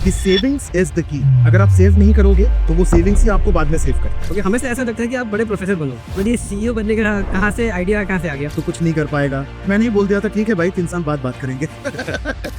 कि savings is the key. अगर आप सेव नहीं करोगे तो वो सेविंग्स ही आपको बाद में सेव करते हैं। क्योंकि हमें से ऐसा लगता है कि आप बड़े प्रोफेसर बनो, पर ये सीईओ बनने का कहाँ से आइडिया कहाँ से आ गया? तो कुछ नहीं कर पाएगा। मैंने ही बोल दिया था ठीक है भाई 3 साल बाद बात करेंगे।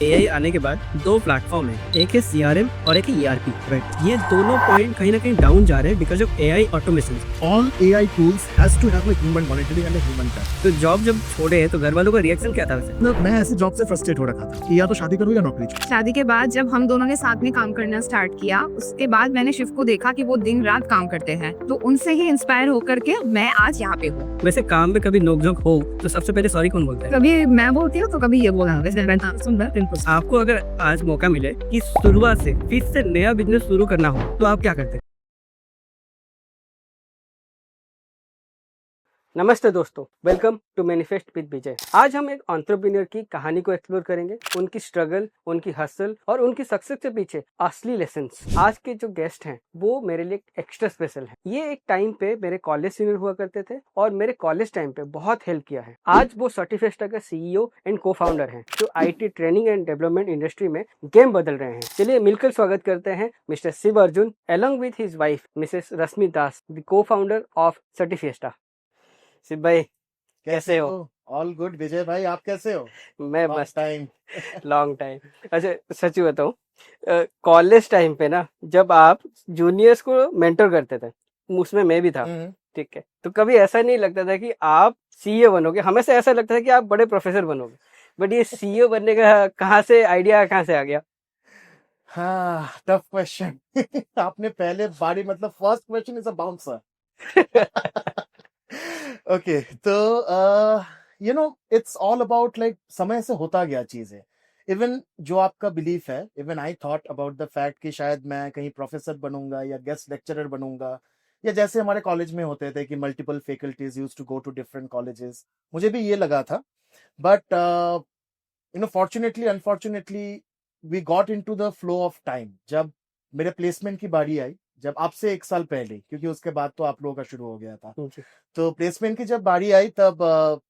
एआई आने के बाद दो प्लेटफॉर्म है, एक है सीआरएम और एक है ईआरपी। राइट। ये दोनों पॉइंट कहीं ना कहीं डाउन जा रहे हैं because of AI automation. All AI tools has to have a human monitoring and a human touch. तो जॉब जब छोड़े तो घर वालों का रिएक्शन क्या था वैसे? मतलब मैं ऐसे जॉब से फ्रस्ट्रेट हो रखा था कि या तो शादी करूं या नौकरी छोड़ूं। शादी के बाद जब हम दोनों ने साथ में काम करना स्टार्ट किया, उसके बाद मैंने शिव को देखा कि वो दिन रात काम करते हैं, तो उनसे ही इंस्पायर होकर के मैं आज यहाँ पे हूँ। वैसे काम में कभी नोकझोंक हो तो सबसे पहले सॉरी कौन बोलता है? कभी मैं बोलती हूँ तो कभी ये बोला। वैसे मैं सुंदर बिल्कुल। आपको अगर आज मौका मिले कि शुरुआत से फिर से नया बिजनेस शुरू करना हो तो आप क्या करते? नमस्ते दोस्तों, वेलकम टू मैनिफेस्ट विद विजय। आज हम एक एंटरप्रेन्योर की कहानी को एक्सप्लोर करेंगे, उनकी स्ट्रगल, उनकी हसल और उनकी सक्सेस के पीछे असली लेसन्स। आज के जो गेस्ट हैं वो मेरे लिए एक्स्ट्रा स्पेशल हैं। ये एक टाइम पे मेरे कॉलेज सीनियर हुआ करते थे और मेरे कॉलेज टाइम पे बहुत हेल्प किया है। आज वो सर्टिफेस्टा का सीईओ एंड को फाउंडर हैं जो IT training and development industry में गेम बदल रहे हैं। चलिए मिलकर स्वागत करते हैं Mr Shiv Arjun along with his wife Mrs Rashmi Das, the cofounder of सर्टिफेस्टा। शिव भाई कैसे हो? ऑल गुड विजय भाई, आप कैसे हो? मैं मस्त। टाइम। Long time. अच्छा सच बताऊं, कॉलेज टाइम पे ना जब आप जूनियर्स को मेंटर करते थे, उसमें मैं भी था, ठीक है, तो कभी ऐसा नहीं लगता था कि आप सीईओ बनोगे? हमें से ऐसा लगता था कि आप बड़े प्रोफेसर बनोगे, बट ये सीईओ बनने का कहाँ से आइडिया कहाँ से आ गया? हाँ, टफ क्वेश्चन। आपने पहले बारी मतलब first question is a bouncer. Okay, तो इट्स ऑल अबाउट लाइक समय से होता गया चीजें। इवन जो आपका बिलीफ है, even I thought about the fact कि शायद मैं कहीं प्रोफेसर बनूंगा या गेस्ट लेक्चरर बनूंगा, या जैसे हमारे कॉलेज में होते थे कि multiple faculties used to go to different colleges, मुझे भी ये लगा था। But fortunately unfortunately we got into the flow of time. जब मेरे प्लेसमेंट की बारी आई, जब आपसे 1 साल पहले, क्योंकि उसके बाद तो आप लोगों का शुरू हो गया था, तो प्लेसमेंट की जब बारी आई तब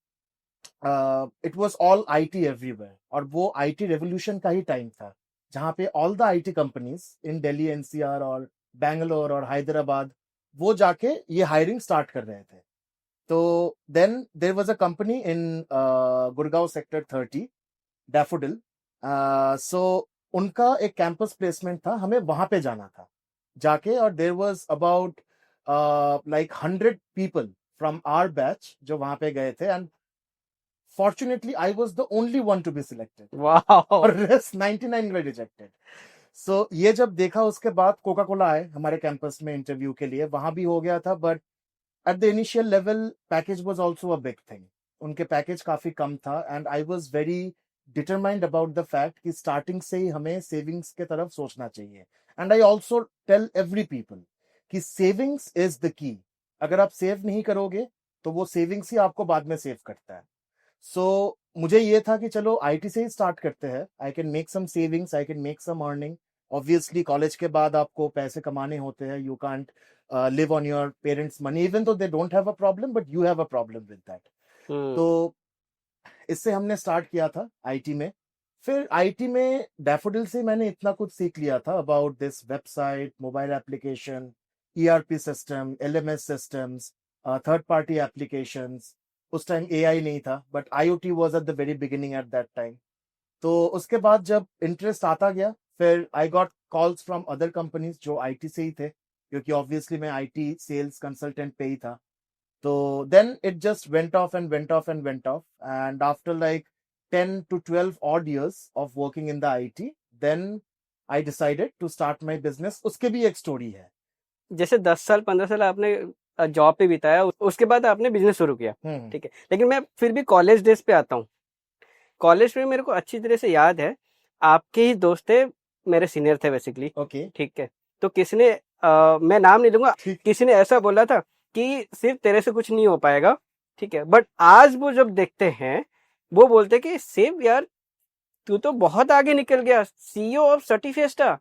it was all IT everywhere, और वो आईटी रेवोल्यूशन का ही टाइम था जहां पे all the IT companies in Delhi NCR और बैंगलोर और हैदराबाद वो जाके ये हायरिंग स्टार्ट कर रहे थे। तो then there was a company in Gurgaon sector 30, Daffodil. So उनका एक कैंपस प्लेसमेंट था, हमें वहां पे जाना था जाके, और there was about like 100 people from our batch जो वहां पे गए थे, and fortunately I was the only one to be selected. वाह। और रेस्ट 99 वे रिजेक्टेड। सो ये जब देखा, उसके बाद कोका कोला आए हमारे कैंपस में इंटरव्यू के लिए, वहां भी हो गया था, but at the initial level package was also a big thing. उनके पैकेज काफी कम था, and I was very determined about the fact कि स्टार्टिंग से ही हमें सेविंग्स के तरफ सोचना चाहिए। And I also tell every people कि सेविंग्स इज द की। अगर आप सेव नहीं करोगे तो वो सेविंग्स ही आपको बाद में सेव करता है। सो मुझे ये था कि चलो आईटी से ही स्टार्ट करते हैं, I can make some savings, I can make some earning. Obviously college के बाद आपको पैसे कमाने होते हैं, you can't live on your parents money, even though they don't have a problem, but you have a problem with that. तो इससे हमने स्टार्ट किया था आईटी में। फिर आईटी में डैफोडिल से मैंने इतना कुछ सीख लिया था about this website, mobile application, ERP system, LMS systems, third party applications. उस टाइम एआई नहीं था, but IoT was at the very beginning at that time. तो उसके बाद जब इंटरेस्ट आता गया, फिर I got calls from other companies जो आईटी से ही थे, क्योंकि ऑब्वियसली मैं आईटी सेल्स कंसल्टेंट पे ही था। तो then it just went off and went off and went off. And after like 10 to 12 odd years of working in the IT, then I decided to start my business. उसके भी एक story है। जैसे 10 साल 15 साल आपने जॉब पे बिताया, उसके बाद आपने बिजनेस शुरू किया, ठीक है, लेकिन मैं फिर भी कॉलेज डेज पे आता हूँ। कॉलेज में मेरे को अच्छी तरह से याद है, आपके ही दोस्त थे, मेरे सीनियर थे बेसिकली, ओके, ठीक है, तो किसी ने मैं नाम नहीं लूंगा, किसी ने ऐसा बोला था कि सिर्फ तेरे से कुछ नहीं हो पाएगा, ठीक है, बट आज वो जब देखते हैं वो बोलते कि सिर्फ यार तू तो बहुत आगे निकल गया, CEO of Certifesta,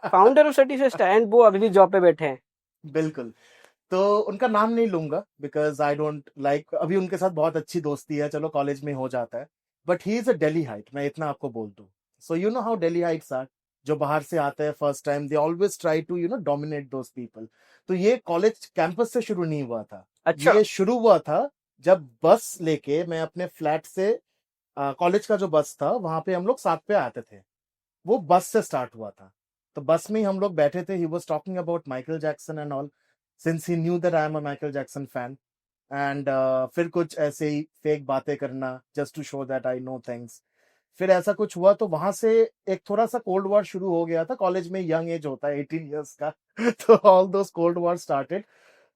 founder of Certifesta, and वो अभी भी जॉब पे बैठे हैं। बिल्कुल। तो उनका नाम नहीं लूंगा बिकॉज आई डोंट लाइक, अभी उनके साथ बहुत अच्छी दोस्ती है, चलो कॉलेज में हो जाता है, but he is a Delhiite, मैं इतना आपको बोल दूं। So you know how Delhiites are, जो बाहर से आते हैं first time, they always try to dominate those people. तो ये कॉलेज कैंपस से शुरू नहीं हुआ था, अच्छा। ये शुरू हुआ था जब बस लेके मैं अपने फ्लैट से कॉलेज का जो बस था वहां पे हम लोग साथ पे आते थे, वो बस से स्टार्ट हुआ था। तो बस में ही हम लोग बैठे थे, he was talking about Michael Jackson and all, since he knew that I am a Michael Jackson fan. And फिर कुछ ऐसे ही फेक बातें करना just to show that I know things. फिर ऐसा कुछ हुआ तो वहां से एक थोड़ा सा कोल्ड वॉर शुरू हो गया था, कॉलेज में यंग एज होता है 18 इयर्स का तो all those cold war started.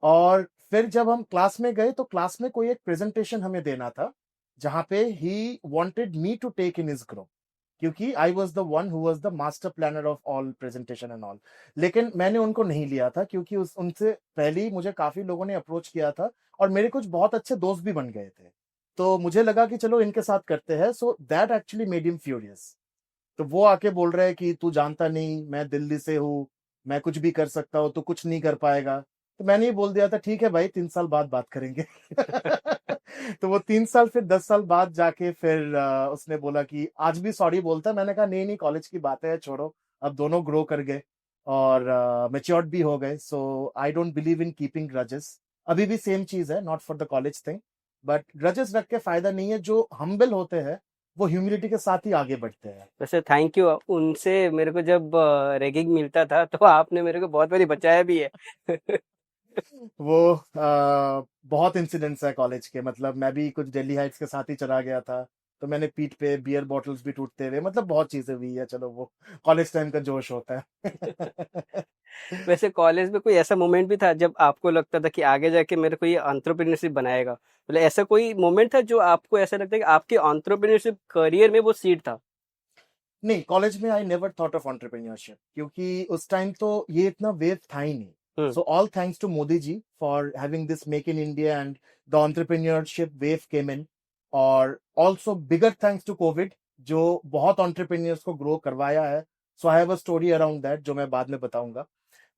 और फिर जब हम क्लास में गए तो क्लास में कोई एक प्रेजेंटेशन हमें देना था, जहां पे ही wanted me to take in his group, क्योंकि I was the one who was the master planner of all presentation and all. लेकिन मैंने उनको नहीं लिया था, क्योंकि उनसे पहले ही मुझे काफी लोगों ने अप्रोच किया था और मेरे कुछ बहुत अच्छे दोस्त भी बन गए थे। तो मुझे लगा कि चलो इनके साथ करते हैं, so that actually made him furious. तो वो आके बोल रहे हैं कि तू जानता नहीं, मैं दिल्ली से हूँ, मैं कुछ भी कर सकता हूँ, तू कुछ नहीं कर पाएगा। तो मैंने ही बोल दिया था ठीक है भाई, 3 साल बाद बात करेंगे तो वो 3 साल फिर 10 साल बाद जाके फिर उसने बोला कि आज भी सॉरी बोलता है। मैंने कहा नहीं नहीं, कॉलेज की बातें है, छोड़ो, अब दोनों ग्रो कर गए और मेच्योर्ड भी हो गए। So I don't believe in keeping grudges. अभी भी सेम चीज है, not for the college thing, but grudges रख के फायदा नहीं है। जो हम्बल होते हैं वो ह्यूमिलिटी के साथ ही आगे बढ़ते हैं। वैसे थैंक यू, उनसे मेरे को जब रैगिंग मिलता था तो आपने मेरे को बहुत बारी बचाया भी है वो बहुत इंसिडेंट्स है कॉलेज के, मतलब मैं भी कुछ दिल्ली हाइट्स के साथ ही चला गया था, तो मैंने पीठ पे बियर बॉटल्स भी टूटते हुए, मतलब बहुत चीजें हुई है। चलो वो कॉलेज टाइम का जोश होता है वैसे कॉलेज में कोई ऐसा मोमेंट भी था जब आपको लगता था कि आगे जाके मेरे को ये एंटरप्रेन्योरशिप बनाएगा, मतलब ऐसा कोई मोमेंट था जो आपको ऐसा लगता है कि आपके एंटरप्रेन्योरशिप करियर में वो सीड था? नहीं, कॉलेज में I never thought of entrepreneurship, क्योंकि उस टाइम तो ये इतना वेव था ही नहीं। Hmm. So all thanks to Modi ji for having this make in India and the entrepreneurship wave came in. और also bigger thanks to COVID, जो बहुत एंटरप्रेन्योर्स को ग्रो करवाया है। So I have a story around that जो मैं बाद में बताऊंगा।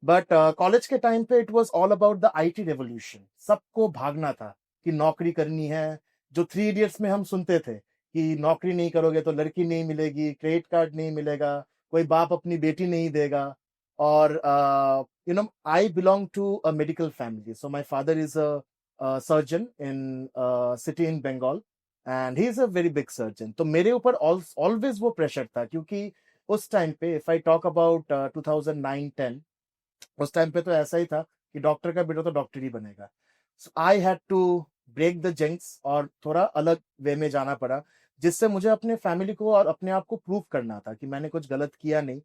बट कॉलेज के टाइम पे it was all about the IT revolution. सबको भागना था कि नौकरी करनी है। जो 3 इडियट्स में हम सुनते थे कि नौकरी नहीं करोगे तो लड़की नहीं मिलेगी, क्रेडिट कार्ड नहीं मिलेगा, कोई बाप अपनी बेटी नहीं देगा। और I belong to a medical family, so my father is a surgeon in city in Bengal and he is a very big surgeon. तो मेरे ऊपर ऑलवेज वो प्रेशर था, क्योंकि उस टाइम पे इफ आई टॉक अबाउट 2009-10, उस टाइम पे तो ऐसा ही था कि डॉक्टर का बेटा तो डॉक्टर ही बनेगा। I had to break the jinx और थोड़ा अलग वे में जाना पड़ा, जिससे मुझे अपने फैमिली को और अपने आप को प्रूव करना था कि मैंने कुछ गलत किया नहीं।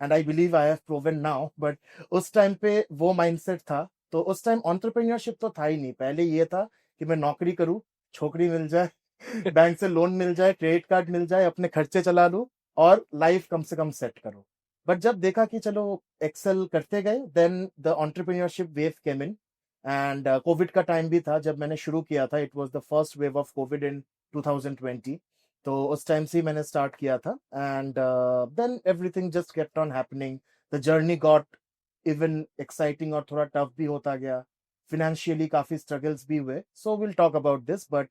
And I believe I have proven now, but उस टाइम पे वो माइंडसेट था। तो उस टाइम एंटरप्रेन्योरशिप तो था ही नहीं। पहले ये था कि मैं नौकरी करूं, छोकरी मिल जाए, बैंक से लोन मिल जाए, क्रेडिट कार्ड मिल जाए, अपने खर्चे चला लूं और लाइफ कम से कम सेट करूं। बट जब देखा कि चलो एक्सेल करते गए, then the entrepreneurship wave came in. And COVID का टाइम भी था जब मैंने शुरू किया था, it was the first wave of COVID in 2020। तो उस टाइम से ही मैंने स्टार्ट किया था and then everything just kept on happening. The journey got even exciting और थोड़ा टफ भी होता गया। फिनेंशियली काफी स्ट्रगल्स भी हुए, so will talk about this. But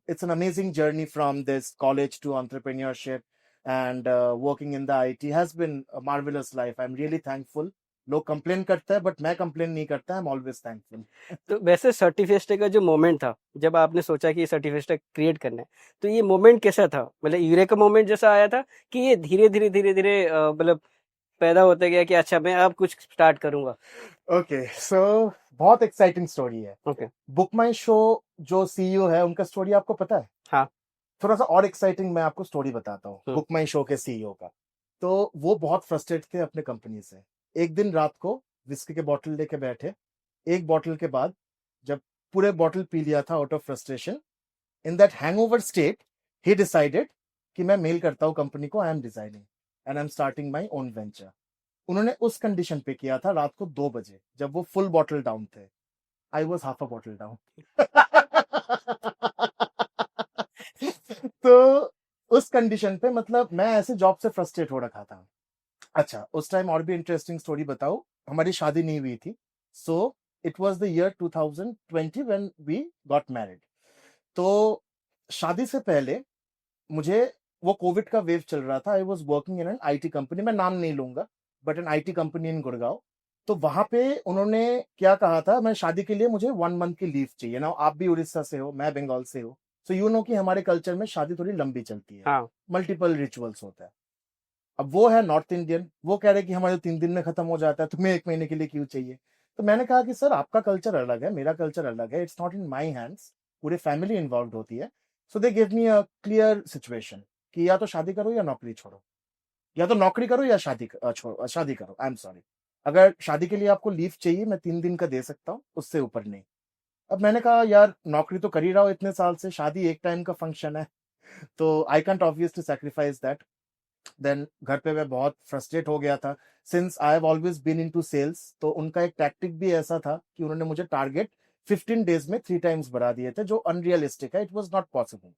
it's an amazing journey from this college to entrepreneurship and working in the IT has been a marvelous life. I'm really thankful. लोग complain करते हैं but मैं complain नहीं करता, I'm always thankful. तो वैसे certificate का जो मोमेंट था जब आपने सोचा कि ये सर्टिफिकेट क्रिएट करना है, तो ये मोमेंट कैसा था? मतलब यूरेका मोमेंट जैसा आया था कि ये धीरे धीरे धीरे धीरे मतलब पैदा होता गया कि अच्छा मैं अब कुछ स्टार्ट करूंगा? ओके, सो बहुत एक्साइटिंग स्टोरी है। ओके। बुक माई शो जो सीईओ है उनका स्टोरी आपको पता है? हाँ। थोड़ा सा और एक्साइटिंग मैं आपको स्टोरी बताता हूँ हम्म। बुक माई शो के सीईओ का। तो वो बहुत फ्रस्ट्रेट थे अपने कंपनी से। एक दिन रात को विस्की के बॉटल लेके बैठे, एक बॉटल के बाद जब पूरे बॉटल पी लिया था out of frustration, in that hangover state he decided कि मैं मेल करता हूँ कंपनी को, I am designing and I am starting my own venture. उन्होंने उस कंडीशन पे किया था रात को 2 बजे जब वो फुल बॉटल डाउन थे। I was half a bottle down तो उस कंडीशन पे मतलब मैं ऐसे जॉब से फ्रस्ट्रेट हो रखा था। अच्छा, उस टाइम और भी इंटरेस्टिंग स्टोरी बताऊं, हमारी शादी नहीं हुई थी। So it was the year 2020 when we got married. तो शादी से पहले मुझे वो कोविड का वेव चल रहा था। I was working in an IT company, मैं नाम नहीं लूंगा, but an IT company in Gurgaon. तो वहां पे उन्होंने क्या कहा था, मैं शादी के लिए मुझे 1 मंथ की लीव चाहिए ना। आप भी उड़ीसा से हो, मैं बंगाल से हूँ, सो यू नो कि हमारे कल्चर में शादी थोड़ी लंबी चलती है, हाँ मल्टीपल रिचुअल्स होता है। अब वो है नॉर्थ इंडियन, वो कह रहे कि हमारे 3 दिन में खत्म हो जाता है, तुम्हें 1 महीने के लिए क्यों चाहिए? तो मैंने कहा कि सर आपका कल्चर अलग है, मेरा कल्चर अलग है, it's not in my hands, पूरी फैमिली इन्वॉल्व होती है। So they give me a clear situation कि या तो शादी करो या नौकरी छोड़ो, या तो नौकरी करो या शादी करो। आई एम सॉरी, अगर शादी के लिए आपको लीव चाहिए मैं 3 दिन का दे सकता हूँ, उससे ऊपर नहीं। अब मैंने कहा यार नौकरी तो कर ही रहा हूँ इतने साल से, शादी एक टाइम का फंक्शन है, तो I can't obviously sacrifice that. Then घर पे मैं बहुत फ्रस्ट्रेट हो गया था, since I have always been into sales. तो उनका एक टैक्टिक भी ऐसा था कि उन्होंने मुझे टारगेट 15 डेज में 3 टाइम्स बढ़ा दिए थे, जो अनरियलिस्टिक है, it was not possible.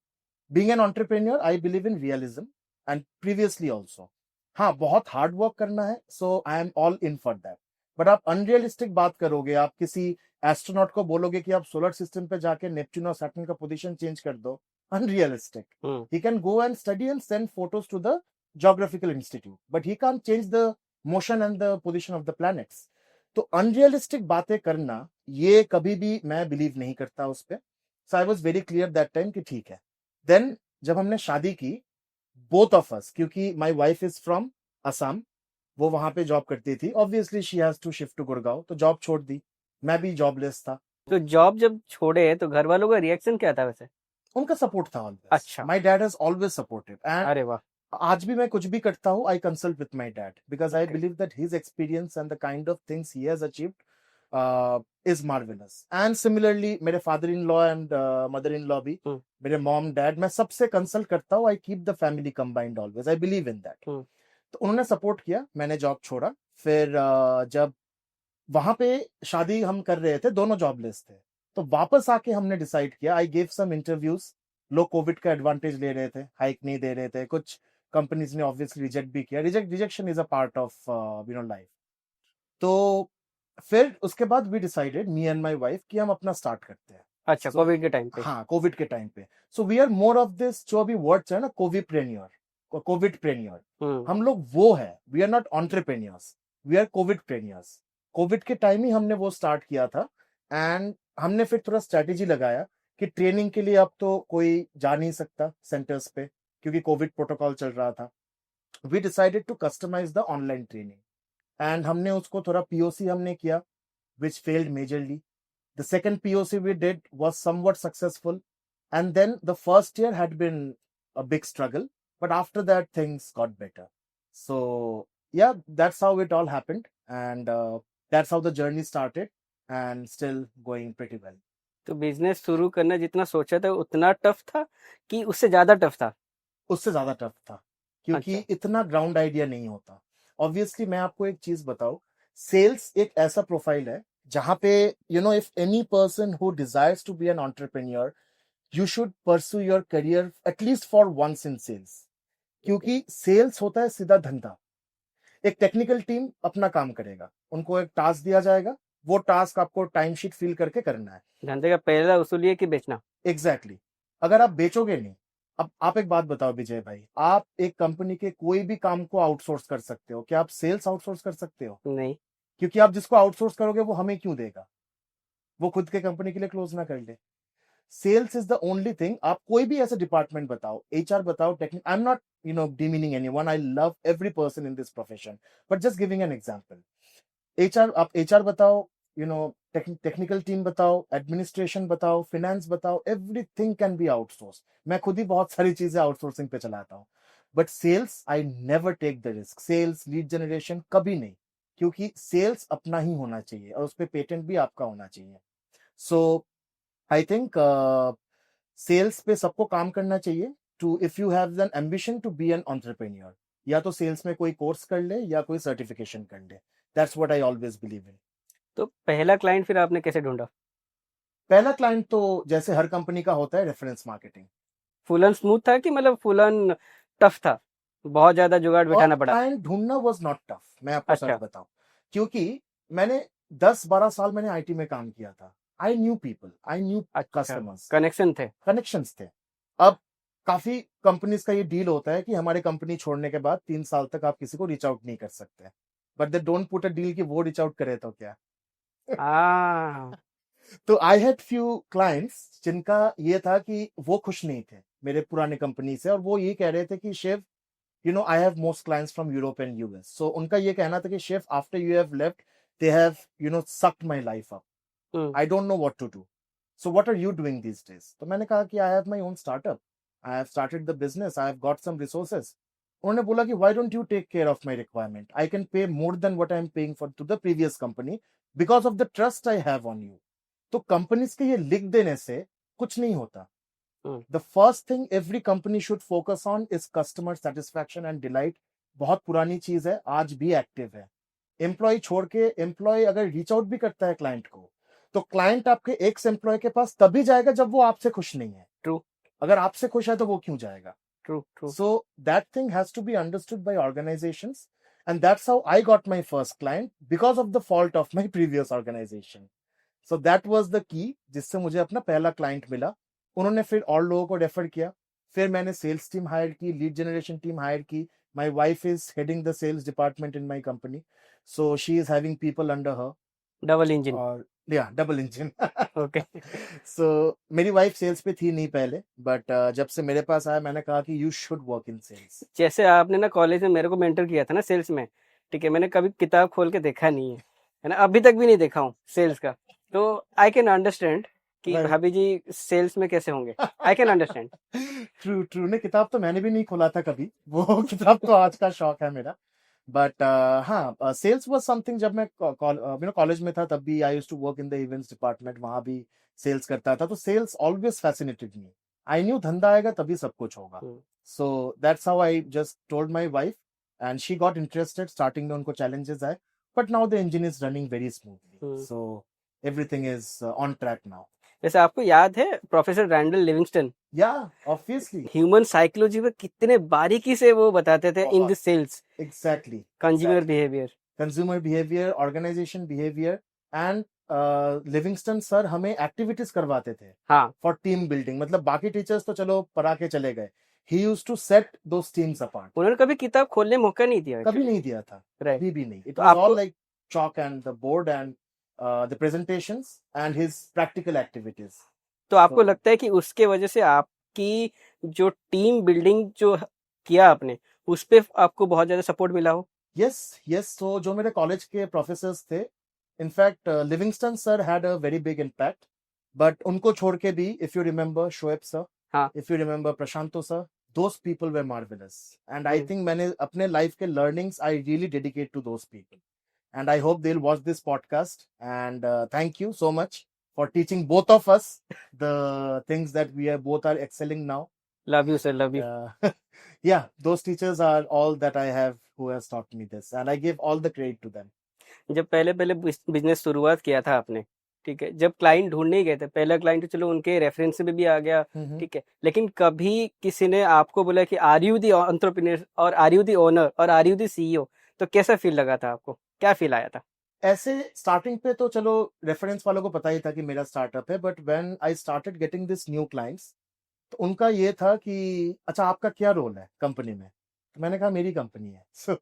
Being an entrepreneur I believe in realism, and previously also. हाँ, बहुत हार्ड वर्क करना है, so I am all in for that. But आप अनरियलिस्टिक बात करोगे, आप किसी एस्ट्रोनॉट को बोलोगे कि आप सोलर सिस्टम पे जाके नेपच्यून और सैटर्न का पोजीशन चेंज कर दो, unrealistic. He can go and study and send photos to the geographical institute, but he can't change the motion and the position of the planets. तो unrealistic बातें करना, ये कभी भी मैं बिलीव नहीं करता उस पे। So I was very clear that time कि ठीक है। देन जब हमने शादी की, बोथ ऑफ अस, क्योंकि my wife is from Assam, वो वहां पे जॉब करती थी, obviously she has to shift to Gurgaon, तो जॉब छोड़ दी, मैं भी जॉबलेस था। तो जॉब जब छोड़े तो घर वालों का रिएक्शन क्या था वैसे? उनका सपोर्ट था ऑलवेज। अच्छा। My dad has always supported, and अरे वाह। आज भी मैं कुछ भी करता हूँ, I consult with my dad, because I Okay. Believe that his experience and the kind of things he has achieved is marvellous. And similarly मेरे father in law and mother in law भी, मेरे mom dad, मैं सबसे consult करता हूँ। I keep the family combined always, I believe in that. तो उन्होंने support किया, मैंने जॉब छोड़ा। फिर जब वहां पे शादी हम कर रहे थे, दोनों जॉबलेस थे, तो वापस आके हमने डिसाइड किया, आई गेव सम इंटरव्यूज। लोग कोविड का एडवांटेज ले रहे थे, हाइक नहीं दे रहे थे, कुछ कंपनीज ने ऑब्वियसली रिजेक्ट भी किया। Rejection is a part of life. तो फिर उसके बाद we decided, me and my wife, कि हम अपना स्टार्ट करते हैं। अच्छा, कोविड के टाइम पे? हाँ, कोविड के टाइम पे। So we are more of this, जो अभी वर्ड्स है ना, कोविडप्रेन्योर, हम लोग वो है, we are not entrepreneurs, we are covidpreneurs. COVID के टाइम ही हमने वो स्टार्ट किया था, एंड हमने फिर थोड़ा स्ट्रेटेजी लगाया कि ट्रेनिंग के लिए अब तो कोई जा नहीं सकता सेंटर्स पे, क्योंकि कोविड प्रोटोकॉल चल रहा था। We decided to customise the online training, and हमने उसको थोड़ा पीओसी हमने किया, which failed majorly. The second POC we did was somewhat successful, and then the first year had been a big struggle, but after that things got better. So yeah, that's how it all happened, and that's how the journey started, and still going pretty well. तो business शुरू करना जितना सोचा था उतना tough था कि उससे ज्यादा टफ था? उससे ज्यादा टफ था, क्योंकि अच्छा। इतना ग्राउंड आइडिया नहीं होता। ऑब्वियसली मैं आपको एक चीज बताऊं, सेल्स एक ऐसा प्रोफाइल है जहां पे if any person who desires to be an entrepreneur, you should pursue your career at least for once in sales, क्योंकि सेल्स होता है सीधा धंधा। एक टेक्निकल टीम अपना काम करेगा, उनको एक टास्क दिया जाएगा, वो टास्क आपको टाइम शीट फिल करके करना है। धंधे का पहला उसूल ये कि बेचना। एग्जैक्टली। अगर आप बेचोगे नहीं, अब आप एक बात बताओ विजय भाई, आप एक कंपनी के कोई भी काम को आउटसोर्स कर सकते हो, क्या आप सेल्स आउटसोर्स कर सकते हो? नहीं। क्योंकि आप जिसको आउटसोर्स करोगे वो हमें क्यों देगा, वो खुद के कंपनी के लिए क्लोज ना कर ले। Sales is the only thing. आप कोई भी ऐसा डिपार्टमेंट बताओ, एचआर बताओ, technique, I am not demeaning anyone, I love every person in this profession, but just giving an example. आप एचआर बताओ, टेक्निकल टीम बताओ, एडमिनिस्ट्रेशन बताओ, फिनेंस बताओ, एवरीथिंग कैन बी आउटसोर्स। मैं खुद ही बहुत सारी चीजें आउटसोर्सिंग पे चलाता हूँ, but sales I never take the risk. Sales, lead generation कभी नहीं, क्योंकि सेल्स अपना ही होना चाहिए और उस पर पेटेंट भी आपका होना चाहिए। सो आई थिंक सेल्स पे सबको काम करना चाहिए। To if you have an ambition to be an entrepreneur, या तो सेल्स में कोई कोर्स कर ले या कोई सर्टिफिकेशन कर ले। That's what I always believe in. तो पहला क्लाइंट फिर आपने कैसे ढूंढा? पहला क्लाइंट तो जैसे हर कंपनी का होता है, reference marketing. Full on smooth था कि मतलब फुल ऑन टफ था, बहुत ज्यादा जुगाड़ बिठाना पड़ा? क्लाइंट ढूंढना वाज नॉट टफ, मैं आपको अच्छा। सच बताऊं, क्योंकि मैंने 10-12 साल मैंने आईटी में काम किया था। I knew people, I knew अच्छा, कस्टमर्स, कनेक्शन थे। कनेक्शंस थे। अब काफी कंपनीज का ये डील होता है कि हमारे कंपनी छोड़ने के बाद 3 साल तक आप किसी को रीच आउट नहीं कर सकते, but they don't put a deal कि वो रीच आउट करे तो क्या। तो आई हैड फ्यू क्लाइंट्स जिनका ये था कि वो खुश नहीं थे मेरे पुराने कंपनी से, और वो ये कह रहे थे कि Shiv, you know, I have most clients from Europe and US. So उनका ये कहना था कि Shiv, after you have left, they have, you know, sucked my life up. I don't know what to do. So what are you doing these days? तो मैंने कहा कि I have my own startup. I have started the business. I have got some resources. उन्होंने बोला कि why don't you take care of my requirement? I can pay more than what I am paying for to the previous company because of the trust I have on you. तो companies के ये लिख देने से कुछ नहीं होता. The first thing every company should focus on is customer satisfaction and delight. बहुत पुरानी चीज है, आज भी एक्टिव है. एम्प्लॉय छोड़ के एम्प्लॉय अगर रीच आउट भी करता है क्लाइंट को, तो क्लाइंट आपके एक्स एम्प्लॉय के पास तभी जाएगा जब वो आपसे खुश नहीं है. ट्रू. अगर आपसे खुश है तो वो क्यों जाएगा? True. So that thing has to be understood by organizations, and that's how I got my first client, because of the fault of my previous organization. So that was the key जिससे मुझे अपना पहला client मिला. उन्होंने फिर और लोगों को रेफर किया, फिर मैंने सेल्स टीम हायर की, लीड जनरेशन टीम हायर की. My wife is heading the sales department in my company, so she is having people under her. Double engine. और या डबल इंजन. ओके. सो मेरी वाइफ सेल्स पे थी नहीं पहले, but जब से मेरे पास आया मैंने कहा कि you should work in sales. जैसे आपने ना कॉलेज में मेरे को मेंटर किया था ना सेल्स में, ठीक है, मैंने कभी किताब खोल के देखा नहीं है ना, अभी तक भी नहीं देखा हूँ सेल्स का. तो आई कैन अंडरस्टैंड कि Right. भाभी जी सेल्स में कैसे होंगे. I can understand. ट्रू ने किताब तो मैंने भी नहीं खोला था कभी, वो किताब तो आज का शौक है मेरा. बट हाँ, सेल्स वाज समथिंग. जब मैं कॉलेज में था तब भी I used to work in the events department, वहां भी सेल्स करता था. तो sales always fascinated me. I knew धंधा आएगा तभी सब कुछ होगा. So that's how I just told my wife and she got interested. Starting में उनको चैलेंजेस आए, but now the engine is running very smoothly. So everything is on track now. वैसे आपको याद है प्रोफेसर रैंडल लिविंगस्टन, या obviously, human psychology में कितने बारिकी से वो बताते थे in the sales. Exactly. Consumer behaviour, consumer behaviour, organisation behaviour, and Livingston sir हमें एक्टिविटीज करवाते थे हाँ, फॉर टीम बिल्डिंग. मतलब बाकी टीचर्स तो चलो पढ़ा के चले गए, he used to set those teams apart. उन्होंने कभी किताब खोलने मौका नहीं दिया. कभी नहीं दिया था, राइट. कभी भी नहीं. इट तो वाज आपको- all like chalk and the board and the presentations and his practical activities. तो आपको तो- लगता है कि उसके वजह से आपकी जो टीम बिल्डिंग जो किया आपने, उस पे आपको बहुत ज्यादा सपोर्ट मिला हो? Yes, yes. So जो मेरे कॉलेज के प्रोफेसर्स थे, in fact Livingston sir had a very big impact. But उनको छोड़ के भी, if you remember Shoaib sir, हाँ. If you remember Prashanto sir, those people were marvellous. And I think मैंने अपने लाइफ के learnings I really dedicate to those people. And I hope they'll watch this podcast. And thank you so much for teaching both of us the things that we are both are excelling now. Love you sir, love you. Yeah, those teachers are all that I have who has taught me this, and I give all the credit to them. जब पहले business शुरुआत किया था आपने, ठीक है, जब client ढूंढने गए थे, पहला क्लाइंट तो चलो उनके रेफरेंस में भी आ गया, ठीक है, लेकिन कभी किसी ने आपको बोला कि आर यू दी एंटरप्रेन्योर और आर यू दी ओनर और आर यू दी सीईओ, तो कैसा फील लगा था आपको, क्या फील आया था? ऐसे स्टार्टिंग पे तो चलो रेफरेंस वालों को पता ही था कि मेरा स्टार्टअप है, but when I started getting this new clients, तो उनका ये था कि अच्छा आपका क्या रोल है कंपनी में. तो मैंने कहा मेरी कंपनी है. So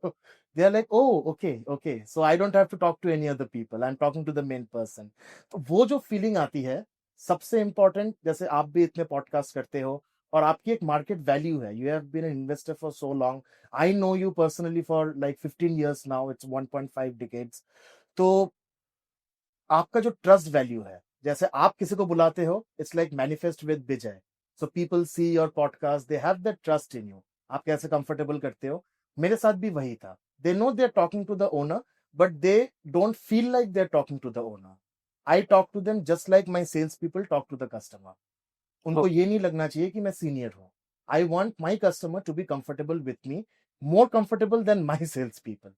they are like oh okay, so I don't have to talk to any other people, I am talking to the main person. तो वो जो फीलिंग आती है, सबसे इम्पोर्टेंट, जैसे आप भी इतने पॉडकास्ट करते हो और आपकी एक मार्केट वैल्यू है, you have been an investor for so long. I know you personally for like 15 years now, it's 1.5 decades. तो आपका जो ट्रस्ट वैल्यू है, जैसे आप किसी को बुलाते हो, it's like manifest with Vijay. So people see your podcast, they have that trust in you. आप कैसे कंफर्टेबल करते हो, मेरे साथ भी वही था. They know they are talking to the owner, but they don't feel like they are talking to the owner. I talk to them just like my sales people talk to the customer. उनको ये नहीं लगना चाहिए कि मैं senior हूँ. I want my customer to be comfortable with me, more comfortable than my sales people.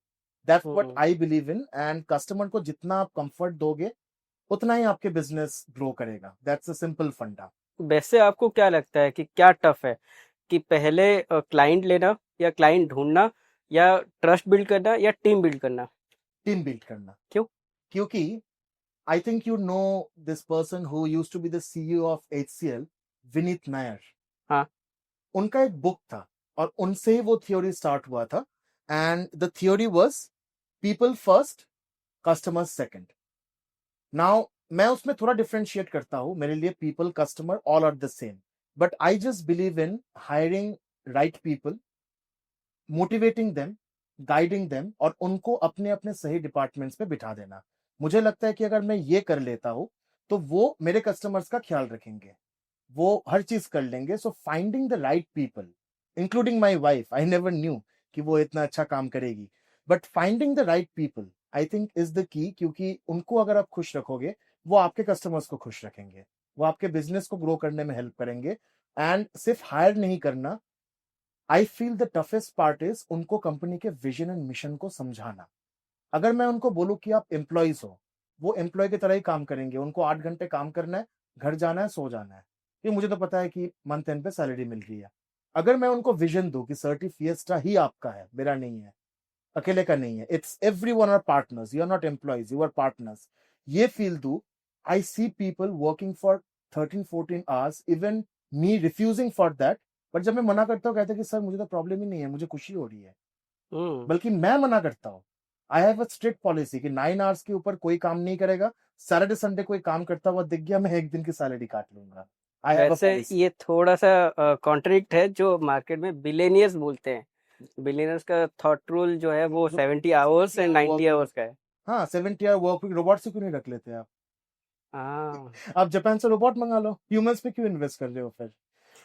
That's what I believe in, and customer को जितना आप कंफर्ट दोगे उतना ही आपके बिजनेस ग्रो करेगा. That's a simple फंडा. वैसे आपको क्या लगता है कि क्या टफ है, कि पहले क्लाइंट लेना या क्लाइंट ढूंढना या ट्रस्ट बिल्ड करना या टीम बिल्ड करना? टीम बिल्ड करना. क्यों? क्योंकि I think you know this person who used to be the CEO of HCL, Vineet Nayar. हाँ. उनका एक बुक था और उनसे ही वो थ्योरी स्टार्ट हुआ था, and the theory was people first, customers second. Now मैं उसमें थोड़ा डिफरेंशिएट करता हूं, मेरे लिए people customer all are the same, but I just believe in hiring right people, motivating them, guiding them, और उनको अपने अपने सही डिपार्टमेंट्स पे बिठा देना। मुझे लगता है कि अगर मैं ये कर लेता हूं तो वो मेरे कस्टमर्स का ख्याल रखेंगे, वो हर चीज कर लेंगे। So finding the right people, including my wife, I never knew कि वो इतना अच्छा काम करेगी, but finding the right people I think is the key, क्योंकि उनको अगर आप खुश रखोगे वो आपके कस्टमर्स को खुश रखेंगे, वो आपके बिजनेस को ग्रो करने में हेल्प करेंगे। एंड सिर्फ हायर नहीं करना, I feel the toughest part is उनको कंपनी के विजन एंड मिशन को समझाना। अगर मैं उनको बोलूं कि आप एम्प्लॉइज हो, वो एम्प्लॉय की तरह ही काम करेंगे, उनको 8 घंटे काम करना है, घर जाना है, सो जाना है, ये मुझे तो पता है कि मंथ एंड पे सैलरी मिल रही है। अगर मैं उनको विजन दूं कि सर्टी फिएस्टा ही आपका है, मेरा नहीं है, अकेले का नहीं है, it's everyone are partners, you are not employees, you are partners, ये फील दूं, I see people working for 13-14 hours, even me refusing for that. But जब मैं मना करता हूँ कहते हैं कि सर मुझे तो प्रॉब्लम ही नहीं है, मुझे खुशी हो रही है, बल्कि मैं मना करता हूँ। आई हैव अ स्ट्रिक्ट पॉलिसी कि 9 आवर्स के ऊपर कोई काम नहीं करेगा, सैटरडे संडे कोई काम करता हुआ दिख गया, मैं एक दिन की सैलरी काट लूंगा। आई हैव अ वैसे पॉलिसी। ये थोड़ा सा कॉन्ट्रडिक्ट है जो मार्केट में बिलेनियर्स बोलते हैं। बिलेनियर्स का थॉट रूल जो है वो 70 आवर्स एंड 90 आवर्स का है। हाँ, 70 आवर वर्क वीक, रोबोट से क्यों नहीं रख लेते आप? हाँ, आप जापान से रोबोट मंगा लो, ह्यूमंस पे क्यों इन्वेस्ट कर रहे हो फिर?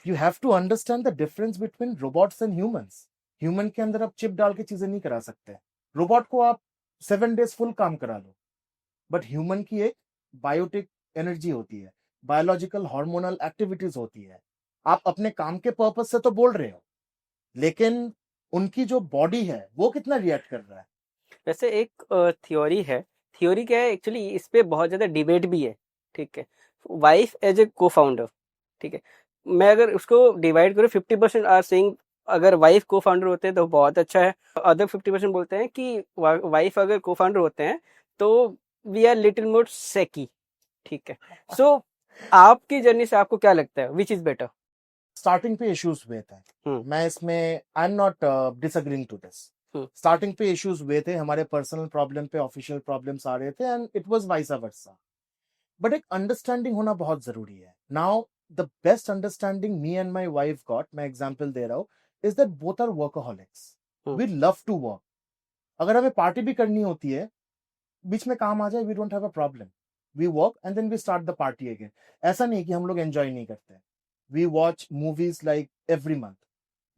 You have to understand the difference between robots and humans. Human के अंदर आप चिप डाल के चीजें नहीं करा सकते, रोबोट को आप 7 डेज फुल काम करा लो, बट ह्यूमन की एक बायोटिक एनर्जी होती है, बायोलॉजिकल हार्मोनल एक्टिविटीज होती है। आप अपने काम के पर्पस से तो बोल रहे हो, लेकिन उनकी जो बॉडी है वो कितना रिएक्ट कर रहा है। वैसे एक थ्योरी है। थ्योरी क्या है एक्चुअली, इस पे बहुत ज्यादा डिबेट भी है। ठीक है, वाइफ एज ए को फाउंडर। ठीक है, मैं अगर उसको डिवाइड करूँ, 50% आर सेइंग अगर वाइफ को फाउंडर होते हैं तो बहुत अच्छा है। अदर 50% बोलते हैं कि वाइफ अगर को फाउंडर होते हैं तो वी आर लिटिल मोर सेकी। ठीक है, सो आपकी जर्नी से आपको क्या लगता है, विच इज बेटर? स्टार्टिंग पे इश्यूज हुए थे, मैं इसमें I am not disagreeing to this. Starting पे इश्यूज हुए थे, हमारे पर्सनल प्रॉब्लम पे ऑफिशियल प्रॉब्लम्स आ रहे थे, and it was vice versa. But एक अंडरस्टैंडिंग होना बहुत जरूरी है। Now the best understanding me and my wife got, मैं एग्जांपल दे रहा हूँ, is that both are workaholics. We love to work. अगर हमें पार्टी भी करनी होती है, बीच में काम आ जाए, we don't have a problem, we work and then we start the party again. ऐसा नहीं कि हम लोग एंजॉय नहीं करते। We watch movies like every month,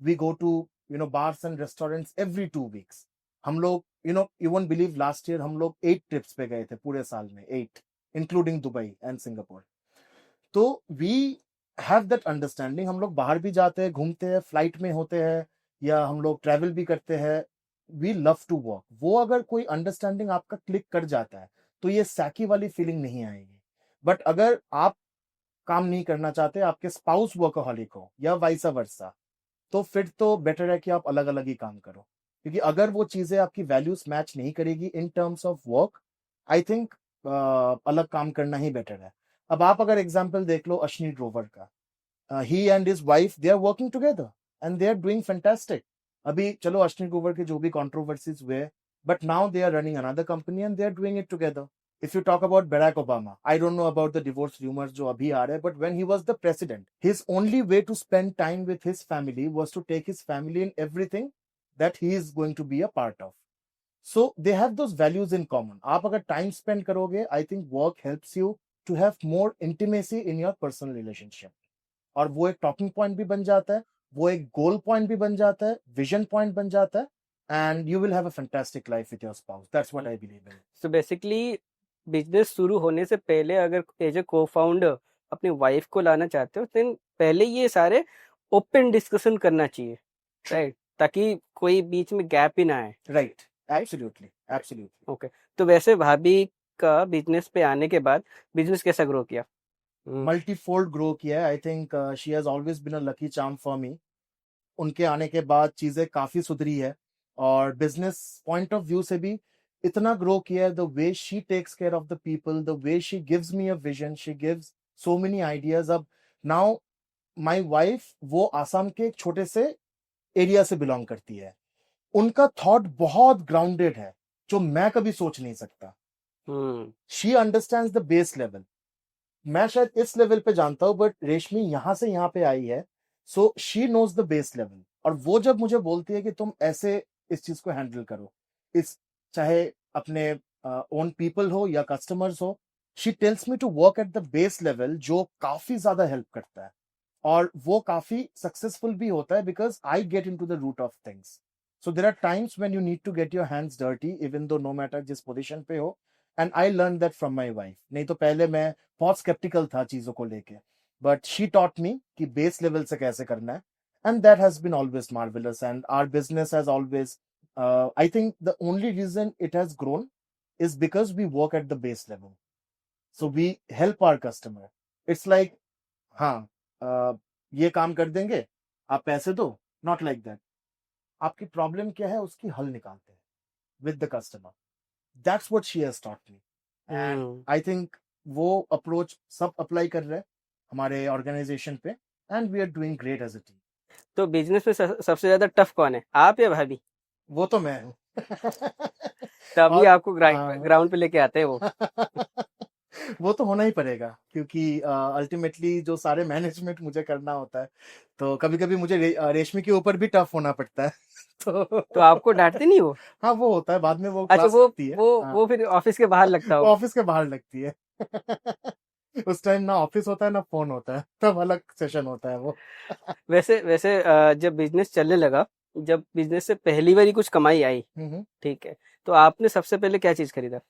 we go to bars and restaurants every 2 weeks. हम लोग you won't believe, last year हम लोग 8 ट्रिप्स पे गए थे पूरे साल में, 8 इंक्लूडिंग दुबई एंड सिंगापुर। तो वी हैव दैट अंडरस्टैंडिंग, हम लोग बाहर भी जाते हैं, घूमते हैं, फ्लाइट में होते हैं, या हम लोग ट्रैवल भी करते हैं। We love to work. वो अगर कोई अंडरस्टैंडिंग आपका क्लिक कर जाता है तो ये सैकी वाली फीलिंग नहीं आएगी। बट अगर आप काम नहीं करना चाहते, आपके स्पाउस वर्कaholic हो या वाइस वर्सा, तो फिर तो बेटर है कि आप अलग अलग ही काम करो, क्योंकि अगर वो चीजें आपकी वैल्यूज मैच नहीं करेगी in terms of work, I think अलग काम करना ही बेटर है। अब आप अगर एग्जाम्पल देख लो अश्विनी ग्रोवर का, he and his wife, they are working together and they are doing fantastic. अभी चलो अश्विनी ग्रोवर के जो भी कंट्रोवर्सीज हुए, but now they are running another company and they are doing it together. If you talk about Barack Obama, I don't know about the divorce rumors जो अभी आ रहे हैं, but when he was the president, his only way to spend time with his family was to take his family in everything that he is going to be a part of. So they have those values in common. आप अगर time spend करोगे, I think work helps you to have more intimacy in your personal relationship. और वो एक talking point भी बन जाता है, वो एक goal point भी बन जाता है, vision point बन जाता है, and you will have a fantastic life with your spouse. That's what I believe in. So basically business शुरू होने से पहले अगर एज ए को फाउंडर अपनी वाइफ को लाना चाहते हो, देन पहले ये सारे ओपन डिस्कशन करना चाहिए, राइट, ताकि कोई बीच में गैप ही ना आए। Right, absolutely, absolutely. ओके, तो वैसे भाभी का बिजनेस पे आने के बाद बिजनेस कैसा ग्रो किया? मल्टीफोल्ड ग्रो किया है। I think she has always been a lucky charm for me. उनके आने के बाद चीजें काफी सुधरी है, और बिजनेस पॉइंट ऑफ व्यू से भी इतना ग्रो किया है। The way she takes care of the people, the way she gives me a vision, she gives so many ideas. अब नाउ माय वाइफ वो आसाम के एक छोटे से एरिया से बिलोंग करती है, उनका थॉट बहुत ग्राउंडेड है जो मैं कभी सोच नहीं सकता। She understands the base level. मैं शायद इस लेवल पे जानता हूँ, बट रेशमी यहाँ से यहाँ पे आई है, so she knows the base level. और वो जब मुझे बोलती है कि तुम ऐसे इस चीज को हैंडल करो, इस चाहे अपने ओन पीपल हो या कस्टमर्स हो, she tells me to work at the base level, जो काफी ज्यादा हेल्प करता है और वो काफी सक्सेसफुल भी होता है, because I get into the root of things. So there are times when you need to get your hands dirty, even though no matter जिस पोजीशन पे हो, and I learn that from my wife. नहीं तो पहले मैं बहुत sceptical था चीजों को लेके, बट शी टॉट मी कि बेस लेवल से कैसे करना है, and that has been always marvellous, and our business has always, I think the only reason it has grown is because we work at the base level. So we help our customer. It's like, हाँ, ये काम कर देंगे, आप पैसे दो, not like that. आपकी problem क्या है उसकी हल निकालते हैं with the customer. That's what she has taught me. And I think वो अप्रोच सब अप्लाई कर रहे हैं हमारे ऑर्गेनाइजेशन पे, and we are doing great as a team. तो बिजनेस में सबसे ज्यादा टफ कौन है, आप या भाभी? वो तो मैं हूँ। तभी और आपको ग्राउंड पे लेके आते हैं वो। वो तो होना ही पड़ेगा, क्योंकि अल्टीमेटली जो सारे मैनेजमेंट मुझे करना होता है, तो कभी कभी मुझे रेशमी के ऊपर भी टफ होना पड़ता है। तो आपको डांटते नहीं वो? हाँ, वो होता है बाद में, वो अच्छा, क्लास लगती है। वो फिर ऑफिस के बाहर लगता वो हो? ऑफिस के बाहर लगती है। उस टाइम ना ऑफिस होता है ना फोन होता है, तब अलग सेशन होता है वो। वैसे जब बिजनेस चलने लगा, जब बिजनेस से पहली बार कुछ कमाई आई, ठीक है, तो आपने सबसे पहले क्या चीज खरीदा?